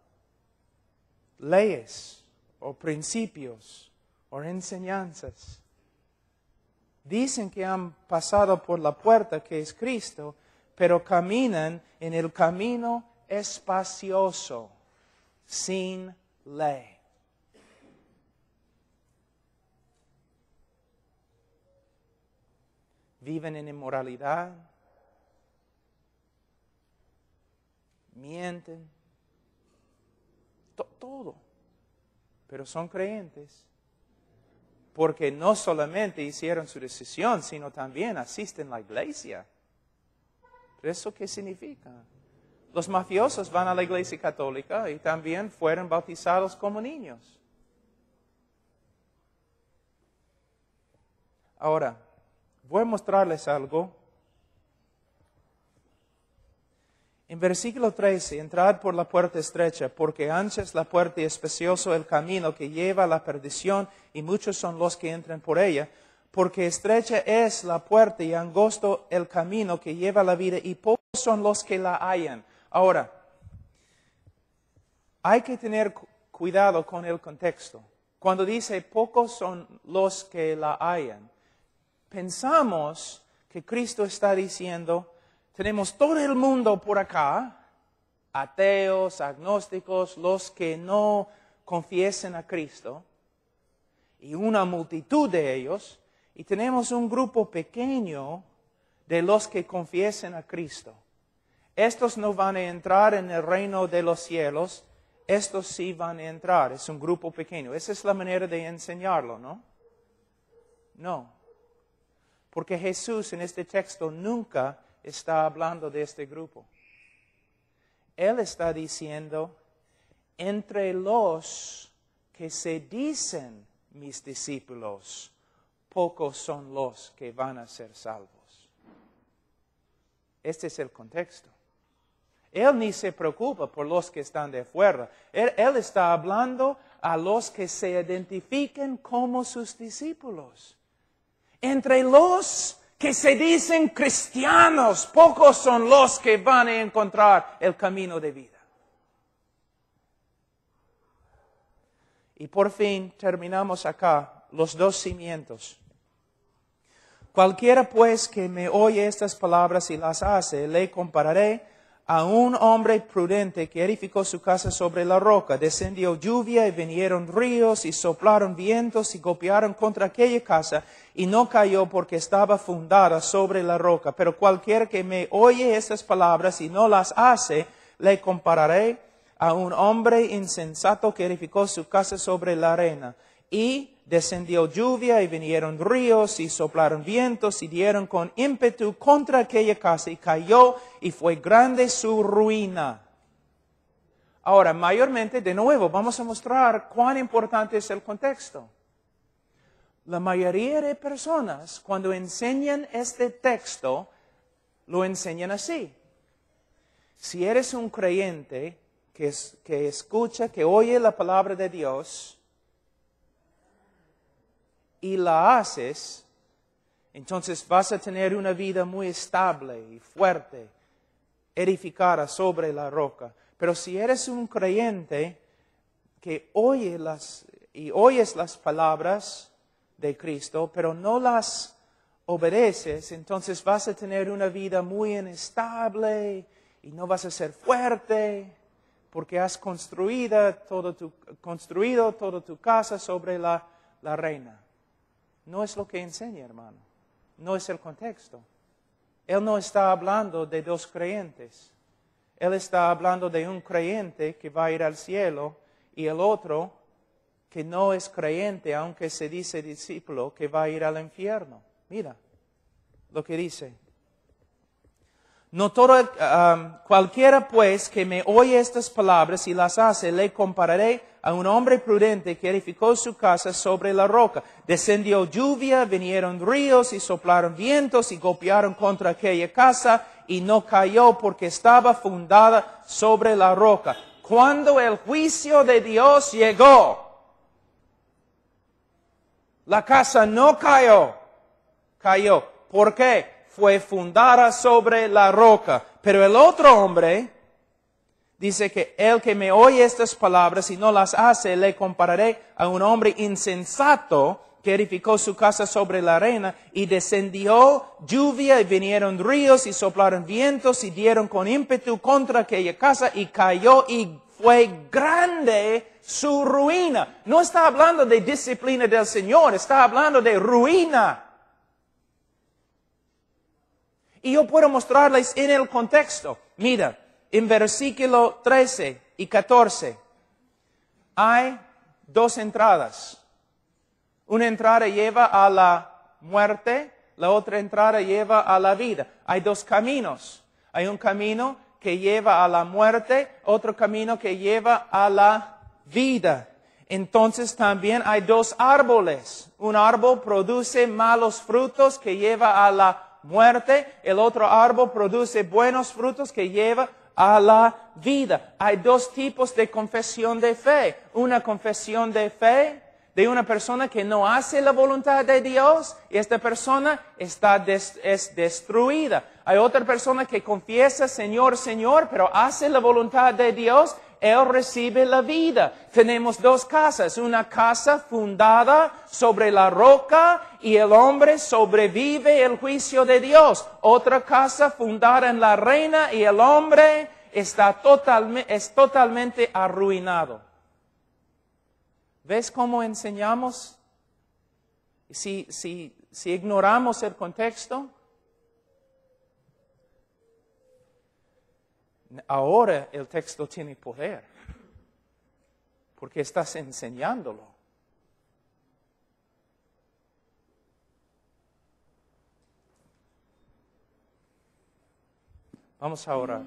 leyes o principios o enseñanzas? Dicen que han pasado por la puerta que es Cristo, pero caminan en el camino espacioso, sin ley. Viven en inmoralidad, mienten, todo, pero son creyentes. Porque no solamente hicieron su decisión, sino también asisten a la iglesia. ¿Eso qué significa? Los mafiosos van a la iglesia católica y también fueron bautizados como niños. Ahora, voy a mostrarles algo. En versículo 13, entrad por la puerta estrecha, porque ancha es la puerta y espacioso el camino que lleva a la perdición, y muchos son los que entran por ella. Porque estrecha es la puerta y angosto el camino que lleva a la vida, y pocos son los que la hallan. Ahora, hay que tener cuidado con el contexto. Cuando dice pocos son los que la hallan, pensamos que Cristo está diciendo, tenemos todo el mundo por acá, ateos, agnósticos, los que no confiesen a Cristo, y una multitud de ellos, y tenemos un grupo pequeño de los que confiesen a Cristo. Estos no van a entrar en el reino de los cielos, estos sí van a entrar, es un grupo pequeño. Esa es la manera de enseñarlo, ¿no? No, porque Jesús en este texto nunca está hablando de este grupo. Él está diciendo, entre los que se dicen mis discípulos, pocos son los que van a ser salvos. Este es el contexto. Él ni se preocupa por los que están de afuera. Él está hablando a los que se identifiquen como sus discípulos. Entre los que se dicen cristianos, pocos son los que van a encontrar el camino de vida. Y por fin terminamos acá los dos cimientos. Cualquiera pues que me oye estas palabras y las hace, le compararé a un hombre prudente que edificó su casa sobre la roca. Descendió lluvia y vinieron ríos y soplaron vientos y golpearon contra aquella casa y no cayó porque estaba fundada sobre la roca. Pero cualquiera que me oye estas palabras y no las hace, le compararé a un hombre insensato que edificó su casa sobre la arena. Y descendió lluvia y vinieron ríos y soplaron vientos y dieron con ímpetu contra aquella casa y cayó y fue grande su ruina. Ahora, mayormente, de nuevo, vamos a mostrar cuán importante es el contexto. La mayoría de personas, cuando enseñan este texto, lo enseñan así. Si eres un creyente que escucha, que oye la palabra de Dios, y la haces, entonces vas a tener una vida muy estable y fuerte, edificada sobre la roca. Pero si eres un creyente que oyes las palabras de Cristo, pero no las obedeces, entonces vas a tener una vida muy inestable y no vas a ser fuerte porque has construido toda tu casa sobre la arena. No es lo que enseña, hermano. No es el contexto. Él no está hablando de dos creyentes. Él está hablando de un creyente que va a ir al cielo y el otro que no es creyente, aunque se dice discípulo, que va a ir al infierno. Mira lo que dice. No todo, cualquiera pues que me oye estas palabras y las hace, le compararé a un hombre prudente que edificó su casa sobre la roca. Descendió lluvia, vinieron ríos y soplaron vientos y golpearon contra aquella casa y no cayó porque estaba fundada sobre la roca. Cuando el juicio de Dios llegó, la casa no cayó. ¿Por qué? Fue fundada sobre la roca. Pero el otro hombre dice que el que me oye estas palabras y no las hace, le compararé a un hombre insensato que edificó su casa sobre la arena y descendió lluvia y vinieron ríos y soplaron vientos y dieron con ímpetu contra aquella casa y cayó y fue grande su ruina. No está hablando de disciplina del Señor, está hablando de ruina. Y yo puedo mostrarles en el contexto. Mira, en versículo 13 y 14 hay dos entradas. Una entrada lleva a la muerte, la otra entrada lleva a la vida. Hay dos caminos. Hay un camino que lleva a la muerte, otro camino que lleva a la vida. Entonces también hay dos árboles. Un árbol produce malos frutos que lleva a la muerte, el otro árbol produce buenos frutos que lleva a la vida. Hay dos tipos de confesión de fe. Una confesión de fe de una persona que no hace la voluntad de Dios y esta persona es destruida. Hay otra persona que confiesa Señor, Señor, pero hace la voluntad de Dios. Él recibe la vida. Tenemos dos casas. Una casa fundada sobre la roca y el hombre sobrevive el juicio de Dios. Otra casa fundada en la arena y el hombre es totalmente arruinado. ¿Ves cómo enseñamos? Si ignoramos el contexto, ahora el texto tiene poder, porque estás enseñándolo. Vamos a orar.